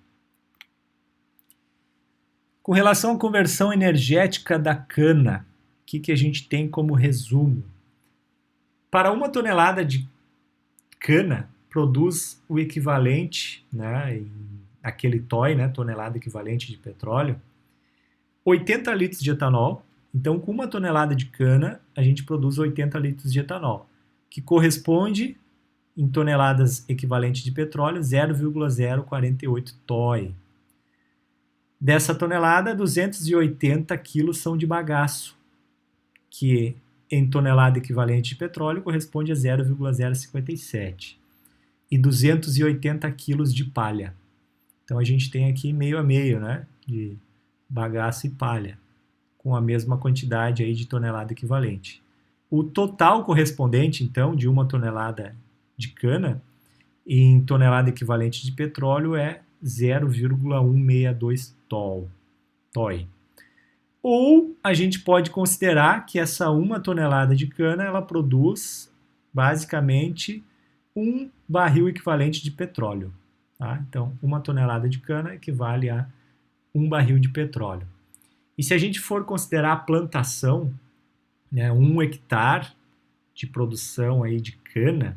Com relação à conversão energética da cana, o que a gente tem como resumo? Para uma tonelada de cana, produz o equivalente, né, aquele TOI, né, tonelada equivalente de petróleo, 80 litros de etanol. Então, com uma tonelada de cana, a gente produz 80 litros de etanol, que corresponde, em toneladas equivalentes de petróleo, 0,048 TOI. Dessa tonelada, 280 quilos são de bagaço, que em tonelada equivalente de petróleo corresponde a 0,057. E 280 quilos de palha. Então a gente tem aqui meio a meio, né, de bagaço e palha, com a mesma quantidade aí de tonelada equivalente. O total correspondente, então, de uma tonelada de cana em tonelada equivalente de petróleo é 0,162 TOI. Ou a gente pode considerar que essa uma tonelada de cana ela produz basicamente um barril equivalente de petróleo. Tá? Então, uma tonelada de cana equivale a um barril de petróleo. E se a gente for considerar a plantação, né, 1 hectare de produção aí de cana,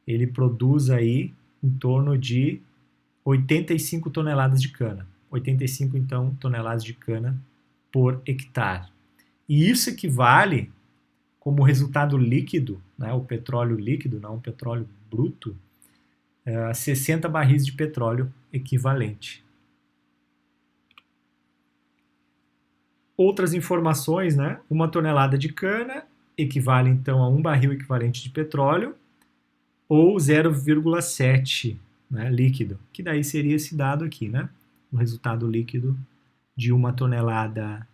ele produz aí em torno de 85 toneladas de cana. 85, então, toneladas de cana por hectare. E isso equivale, como resultado líquido, né, o petróleo líquido, não o petróleo bruto, a 60 barris de petróleo equivalente. Outras informações, né? Uma tonelada de cana equivale então a um barril equivalente de petróleo ou 0,7, né, líquido, que daí seria esse dado aqui, né? O resultado líquido de uma tonelada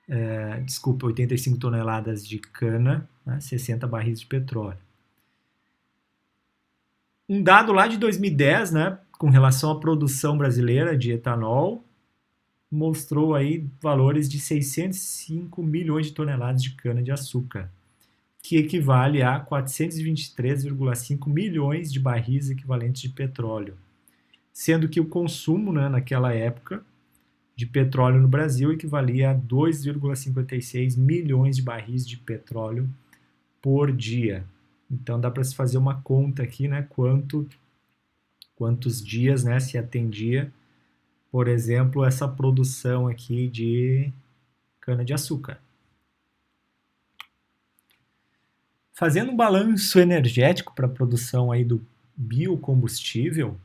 85 toneladas de cana, né, 60 barris de petróleo. Um dado lá de 2010, né, com relação à produção brasileira de etanol, mostrou aí valores de 605 milhões de toneladas de cana-de-açúcar, que equivale a 423,5 milhões de barris equivalentes de petróleo, sendo que o consumo, né, naquela época de petróleo no Brasil equivalia a 2,56 milhões de barris de petróleo por dia. Então dá para se fazer uma conta aqui, né, quantos dias, né, se atendia, por exemplo, essa produção aqui de cana-de-açúcar. Fazendo um balanço energético para a produção aí do biocombustível,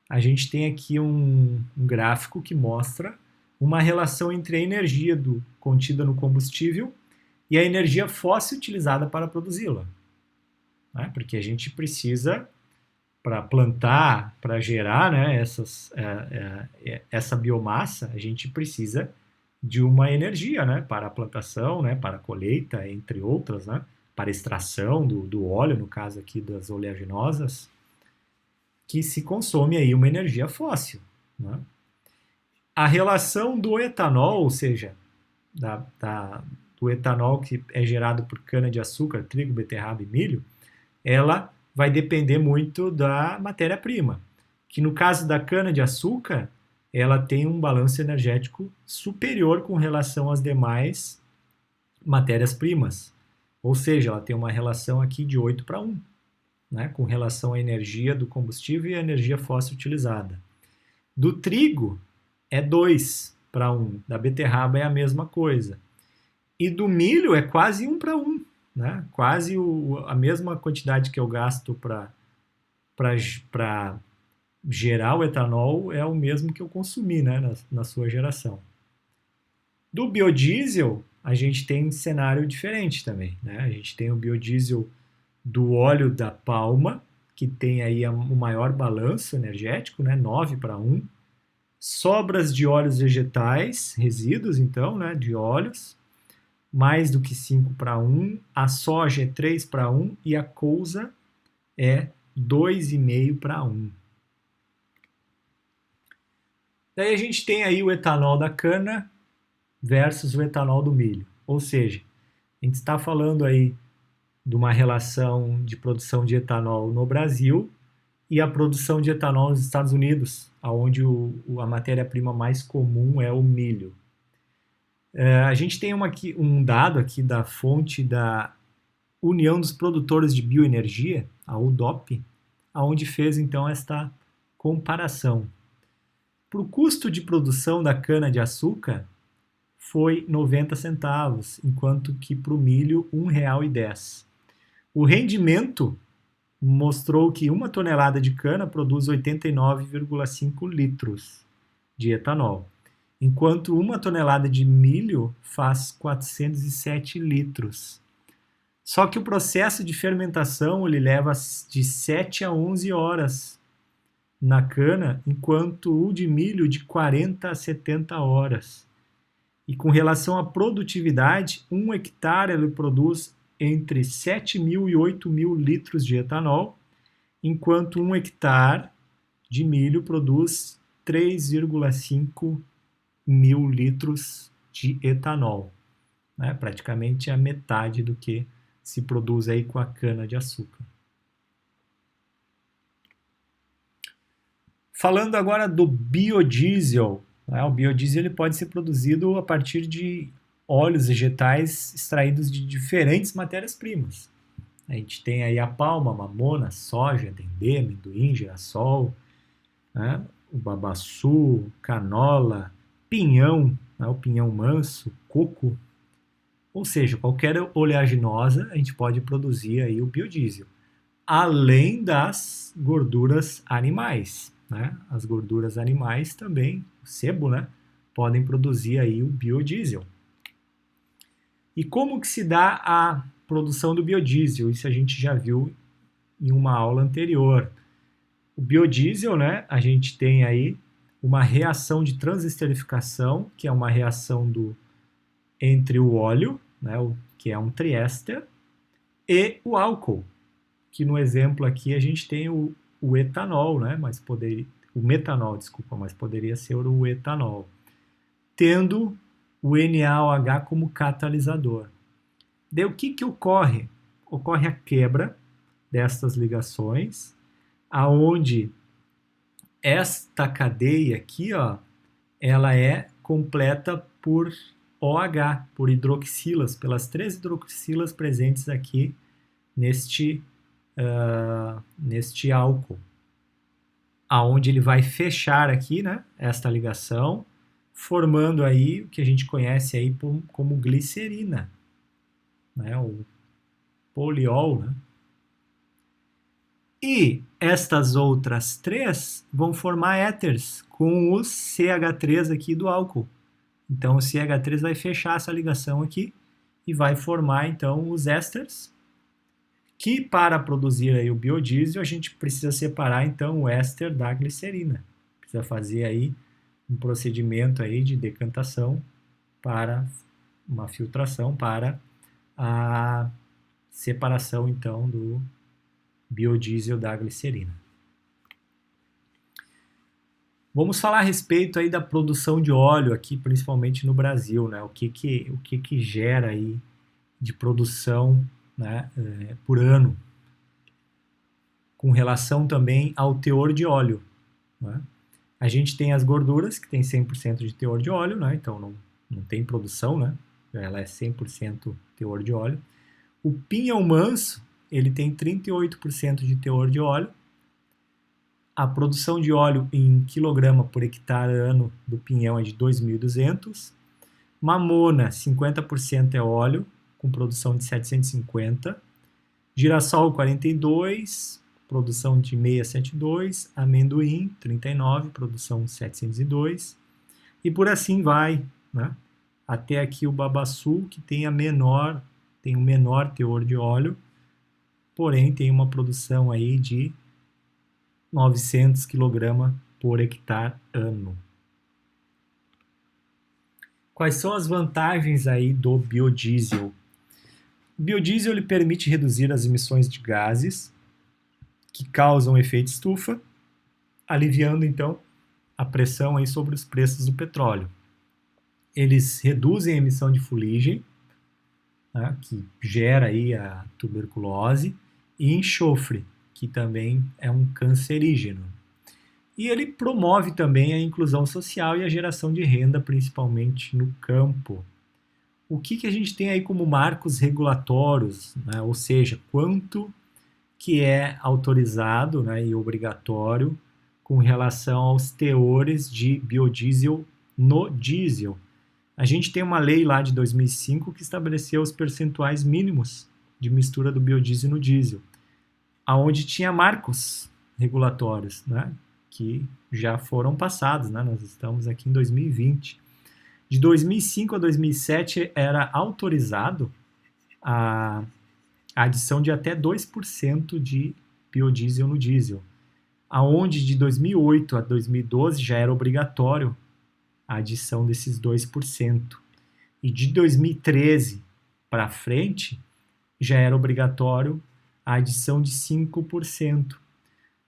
a gente tem aqui um gráfico que mostra uma relação entre a energia contida no combustível e a energia fóssil utilizada para produzi-la. Né? Porque a gente precisa, para plantar, para gerar, né, essa biomassa, a gente precisa de uma energia, né, para a plantação, né, para a colheita, entre outras, né, para a extração do óleo, no caso aqui das oleaginosas, que se consome aí uma energia fóssil. Né? A relação do etanol, ou seja, do etanol que é gerado por cana-de-açúcar, trigo, beterraba e milho, ela vai depender muito da matéria-prima, que no caso da cana-de-açúcar, ela tem um balanço energético superior com relação às demais matérias-primas. Ou seja, ela tem uma relação aqui de 8:1, né, com relação à energia do combustível e à energia fóssil utilizada. Do trigo é 2:1, da beterraba é a mesma coisa. E do milho é quase 1:1, né? Quase a mesma quantidade que eu gasto para gerar o etanol é o mesmo que eu consumi, né, na sua geração. Do biodiesel, a gente tem um cenário diferente também. Né? A gente tem o biodiesel do óleo da palma, que tem aí o maior balanço energético, né, 9:1. Sobras de óleos vegetais, resíduos então, né, de óleos, mais do que 5:1. A soja é 3:1 e a couza é 2,5:1. Daí a gente tem aí o etanol da cana versus o etanol do milho. Ou seja, a gente está falando aí de uma relação de produção de etanol no Brasil e a produção de etanol nos Estados Unidos, onde a matéria-prima mais comum é o milho. A gente tem um dado aqui da fonte da União dos Produtores de Bioenergia, a UDOP, onde fez então esta comparação. Para o custo de produção da cana-de-açúcar, foi 90 centavos, enquanto que para o milho, R$ 1,10. O rendimento mostrou que uma tonelada de cana produz 89,5 litros de etanol, enquanto uma tonelada de milho faz 407 litros. Só que o processo de fermentação ele leva de 7 a 11 horas na cana, enquanto o de milho de 40 a 70 horas. E com relação à produtividade, 1 hectare ele produz entre 7.000 e 8.000 litros de etanol, enquanto 1 hectare de milho produz 3,5 mil litros de etanol. Né? Praticamente a metade do que se produz aí com a cana-de-açúcar. Falando agora do biodiesel, né? O biodiesel ele pode ser produzido a partir de óleos vegetais extraídos de diferentes matérias-primas. A gente tem aí a palma, a mamona, soja, dendê, amendoim, girassol, né? O babaçu, canola, pinhão, né? O pinhão manso, coco. Ou seja, qualquer oleaginosa a gente pode produzir aí o biodiesel, além das gorduras animais. Né? As gorduras animais também, o sebo, né? Podem produzir aí o biodiesel. E como que se dá a produção do biodiesel? Isso a gente já viu em uma aula anterior. O biodiesel, né? A gente tem aí uma reação de transesterificação, que é uma reação entre o óleo, né, que é um triéster, e o álcool, que no exemplo aqui a gente tem o etanol, né, o metanol, desculpa, mas poderia ser o etanol, tendo o NaOH como catalisador. Daí o que ocorre? Ocorre a quebra destas ligações, aonde esta cadeia aqui, ó, ela é completa por OH, por hidroxilas, pelas 3 hidroxilas presentes aqui neste álcool, aonde ele vai fechar aqui, né, esta ligação, formando aí o que a gente conhece aí como glicerina, né, o poliol, né? E estas outras 3 vão formar éteres com os CH3 aqui do álcool. Então o CH3 vai fechar essa ligação aqui e vai formar então os ésteres, que para produzir aí o biodiesel a gente precisa separar então o éster da glicerina. Precisa fazer aí um procedimento aí de decantação para uma filtração para a separação então do biodiesel da glicerina. Vamos falar a respeito aí da produção de óleo aqui, principalmente no Brasil, né? O que gera aí de produção, né, por ano, com relação também ao teor de óleo, né? A gente tem as gorduras, que tem 100% de teor de óleo, né? Então não tem produção, né? Ela é 100% teor de óleo. O pinhão manso, ele tem 38% de teor de óleo. A produção de óleo em quilograma por hectare ano do pinhão é de 2.200. Mamona, 50% é óleo, com produção de 750. Girassol, 42, produção de 672. Amendoim, 39, produção de 702. E por assim vai, né? Até aqui o babaçu, que tem o menor teor de óleo, porém tem uma produção aí de 900 kg por hectare ano. Quais são as vantagens aí do biodiesel? O biodiesel ele permite reduzir as emissões de gases que causam efeito estufa, aliviando então a pressão aí sobre os preços do petróleo. Eles reduzem a emissão de fuligem, né, que gera aí a tuberculose, e enxofre, que também é um cancerígeno. E ele promove também a inclusão social e a geração de renda, principalmente no campo. O que a gente tem aí como marcos regulatórios, né? Ou seja, quanto que é autorizado, né, e obrigatório com relação aos teores de biodiesel no diesel. A gente tem uma lei lá de 2005 que estabeleceu os percentuais mínimos de mistura do biodiesel no diesel, aonde tinha marcos regulatórios, né, que já foram passados, né, nós estamos aqui em 2020. De 2005 a 2007 era autorizado a adição de até 2% de biodiesel no diesel, aonde de 2008 a 2012 já era obrigatório a adição desses 2%. E de 2013 para frente já era obrigatório a adição de 5%.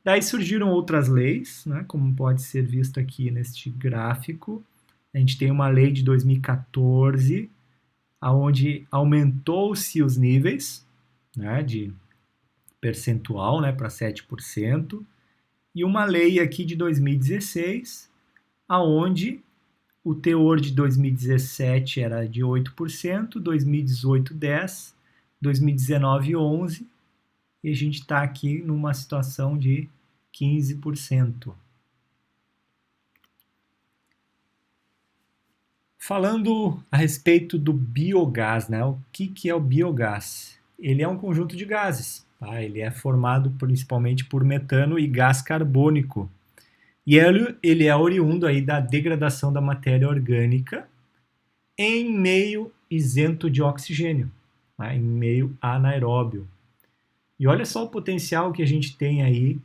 Daí surgiram outras leis, né, como pode ser visto aqui neste gráfico. A gente tem uma lei de 2014, onde aumentou-se os níveis, né, de percentual, né, para 7%, e uma lei aqui de 2016, aonde o teor de 2017 era de 8%, 2018 10%, 2019 11%, e a gente está aqui numa situação de 15%. Falando a respeito do biogás, né? O que é o biogás? Ele é um conjunto de gases, tá? Ele é formado principalmente por metano e gás carbônico. E ele é oriundo aí da degradação da matéria orgânica em meio isento de oxigênio, tá? Em meio anaeróbio. E olha só o potencial que a gente tem aí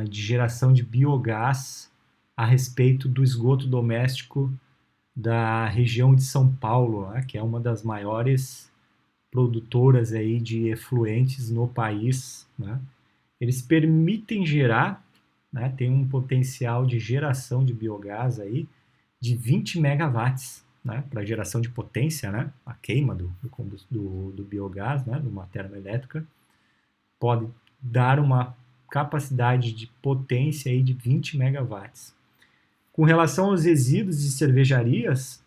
de geração de biogás a respeito do esgoto doméstico da região de São Paulo, né, que é uma das maiores produtoras aí de efluentes no país, né? Eles permitem gerar, né, tem um potencial de geração de biogás aí de 20 megawatts, né, para geração de potência, né, a queima do biogás, né, de uma termoelétrica, pode dar uma capacidade de potência aí de 20 megawatts. Com relação aos resíduos de cervejarias,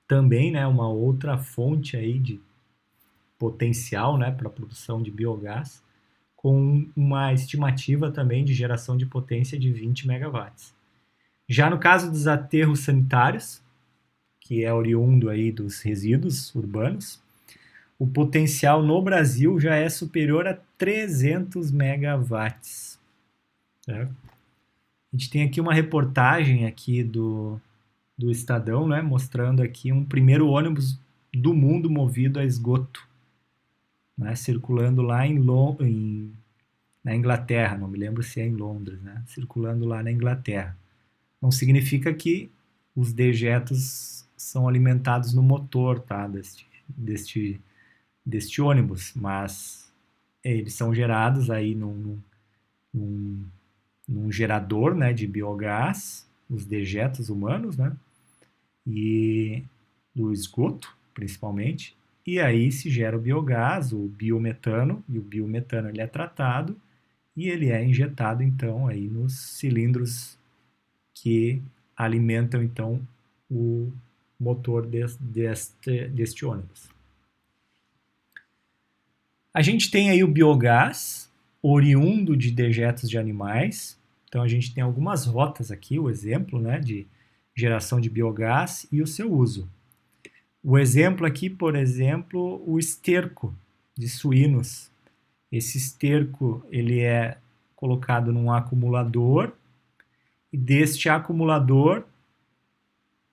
também, né, uma outra fonte aí de potencial, né, para a produção de biogás, com uma estimativa também de geração de potência de 20 megawatts. Já no caso dos aterros sanitários, que é oriundo aí dos resíduos urbanos, o potencial no Brasil já é superior a 300 megawatts. Certo? A gente tem aqui uma reportagem aqui do Estadão, né, mostrando aqui um primeiro ônibus do mundo movido a esgoto, né, circulando lá na Inglaterra, não me lembro se é em Londres, né, circulando lá na Inglaterra. Não significa que os dejetos são alimentados no motor, tá, deste ônibus, mas eles são gerados aí num, num gerador, né, de biogás, os dejetos humanos, né, e do esgoto, principalmente, e aí se gera o biogás, o biometano, e o biometano ele é tratado e ele é injetado então aí nos cilindros que alimentam então o motor deste ônibus. A gente tem aí o biogás oriundo de dejetos de animais. Então a gente tem algumas rotas aqui, o exemplo, né, de geração de biogás e o seu uso. O exemplo aqui, por exemplo, o esterco de suínos. Esse esterco ele é colocado num acumulador e deste acumulador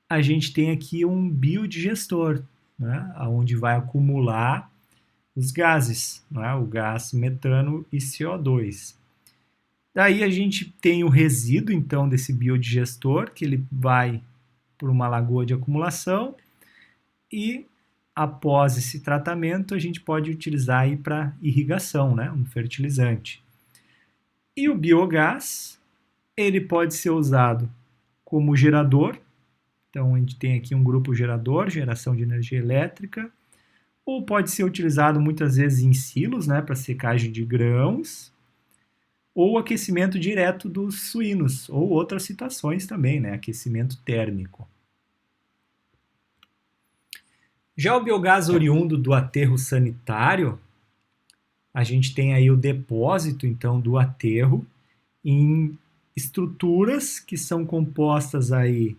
a gente tem aqui um biodigestor, né, onde vai acumular os gases, né, o gás metano e CO2. Daí a gente tem o resíduo, então, desse biodigestor, que ele vai por uma lagoa de acumulação e, após esse tratamento, a gente pode utilizar aí para irrigação, né, um fertilizante. E o biogás, ele pode ser usado como gerador, então a gente tem aqui um grupo gerador, geração de energia elétrica, ou pode ser utilizado muitas vezes em silos, né, para secagem de grãos, ou aquecimento direto dos suínos, ou outras situações também, né, aquecimento térmico. Já o biogás oriundo do aterro sanitário, a gente tem aí o depósito, então, do aterro em estruturas que são compostas aí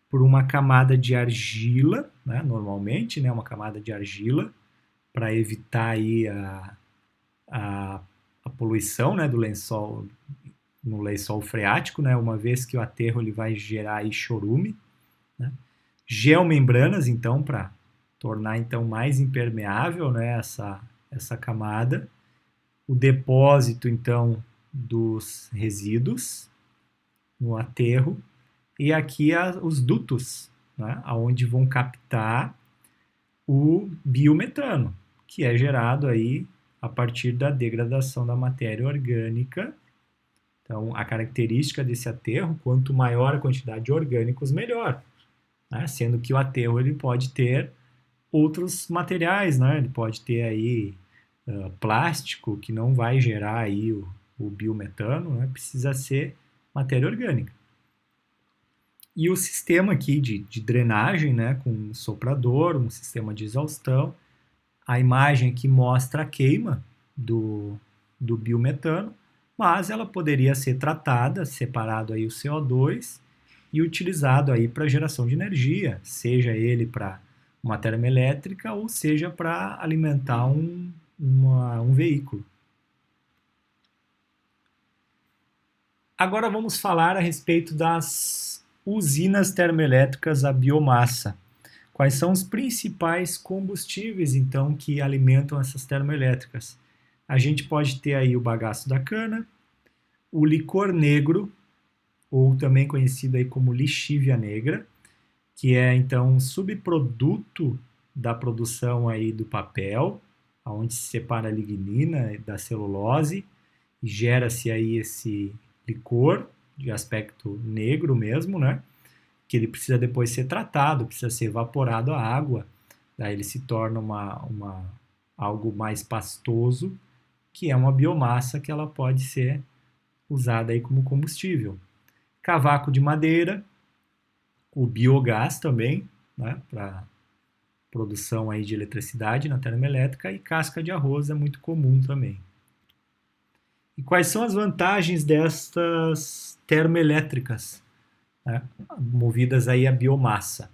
por uma camada de argila, né, normalmente, né, uma camada de argila, para evitar aí a poluição, né, do lençol, no lençol freático, né, uma vez que o aterro ele vai gerar aí chorume, né, geomembranas, então, para tornar então mais impermeável, né, essa camada, o depósito então dos resíduos no aterro e aqui os dutos, né, onde vão captar o biometano, que é gerado aí a partir da degradação da matéria orgânica. Então, a característica desse aterro, quanto maior a quantidade de orgânicos, melhor, né, sendo que o aterro ele pode ter outros materiais, né, ele pode ter aí plástico que não vai gerar aí o biometano, né, precisa ser matéria orgânica. E o sistema aqui de drenagem, né, com um soprador, um sistema de exaustão. A imagem aqui mostra a queima do biometano, mas ela poderia ser tratada, separado aí o CO2 e utilizado aí para geração de energia, seja ele para uma termoelétrica ou seja para alimentar um veículo. Agora vamos falar a respeito das usinas termoelétricas a biomassa. Quais são os principais combustíveis, então, que alimentam essas termoelétricas? A gente pode ter aí o bagaço da cana, o licor negro, ou também conhecido aí como lixívia negra, que é então um subproduto da produção aí do papel, onde se separa a lignina da celulose e gera-se aí esse licor de aspecto negro mesmo, né? Que ele precisa depois ser tratado, precisa ser evaporado a água, daí ele se torna algo mais pastoso, que é uma biomassa que ela pode ser usada aí como combustível. Cavaco de madeira, o biogás também, né, para produção aí de eletricidade na termoelétrica, e casca de arroz é muito comum também. E quais são as vantagens destas termoelétricas, né, movidas aí a biomassa?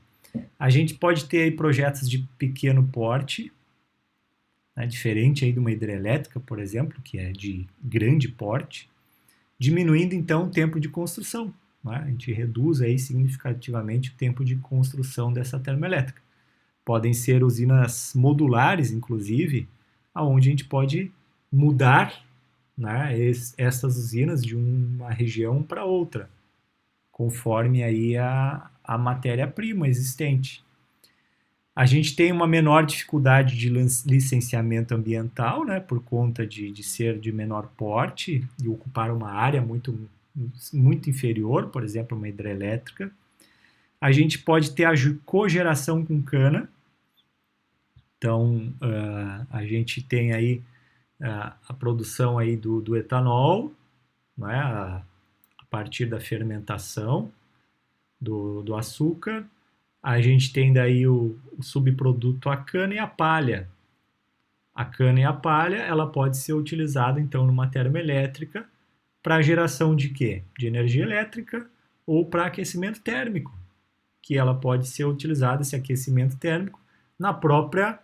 A gente pode ter aí projetos de pequeno porte, né, diferente aí de uma hidrelétrica, por exemplo, que é de grande porte, diminuindo então o tempo de construção, né? A gente reduz aí significativamente o tempo de construção dessa termoelétrica. Podem ser usinas modulares, inclusive, aonde a gente pode mudar, né, essas usinas de uma região para outra, conforme aí a matéria-prima existente. A gente tem uma menor dificuldade de licenciamento ambiental, né, por conta de ser de menor porte e ocupar uma área muito inferior, por exemplo, uma hidrelétrica. A gente pode ter a cogeração com cana. Então, a gente tem aí a produção aí do etanol, né, a partir da fermentação do açúcar. A gente tem daí o subproduto a cana e a palha. A cana e a palha, ela pode ser utilizada então numa termoelétrica para a geração de quê? De energia elétrica ou para aquecimento térmico, que ela pode ser utilizada, esse aquecimento térmico, na própria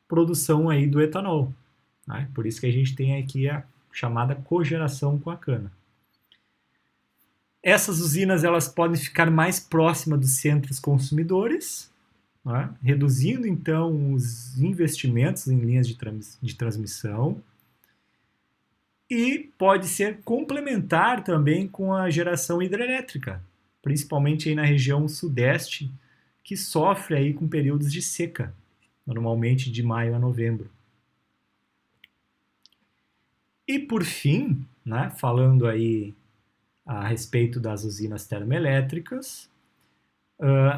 produção aí do etanol, né? Por isso que a gente tem aqui a chamada cogeração com a cana. Essas usinas elas podem ficar mais próximas dos centros consumidores, né, reduzindo então os investimentos em linhas de transmissão, e pode ser complementar também com a geração hidrelétrica, principalmente aí na região sudeste, que sofre aí com períodos de seca, normalmente de maio a novembro. E por fim, né, falando aí a respeito das usinas termoelétricas,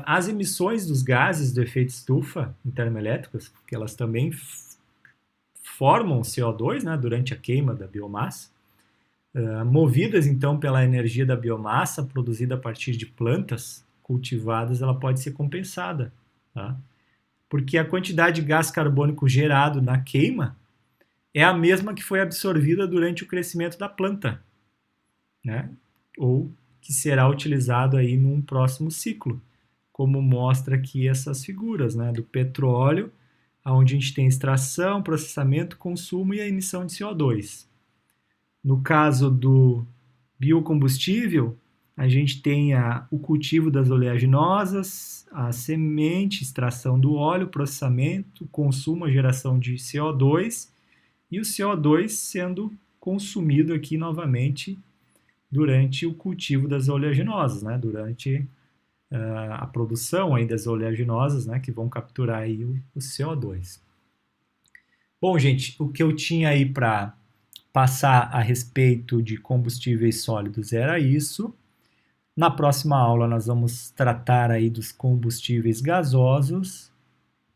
as emissões dos gases do efeito estufa em termoelétricas, porque elas também formam CO2, né, durante a queima da biomassa, movidas então pela energia da biomassa produzida a partir de plantas cultivadas, ela pode ser compensada, tá? Porque a quantidade de gás carbônico gerado na queima é a mesma que foi absorvida durante o crescimento da planta, né? Ou que será utilizado aí num próximo ciclo, como mostra aqui essas figuras, né, do petróleo, onde a gente tem extração, processamento, consumo e a emissão de CO2. No caso do biocombustível, a gente tem o cultivo das oleaginosas, a semente, extração do óleo, processamento, consumo, a geração de CO2 e o CO2 sendo consumido aqui novamente durante o cultivo das oleaginosas, né? Durante a produção aí das oleaginosas, né? Que vão capturar aí o CO2. Bom, gente, o que eu tinha aí para passar a respeito de combustíveis sólidos era isso. Na próxima aula nós vamos tratar aí dos combustíveis gasosos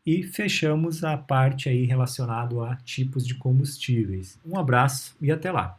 e fechamos a parte aí relacionada a tipos de combustíveis. Um abraço e até lá!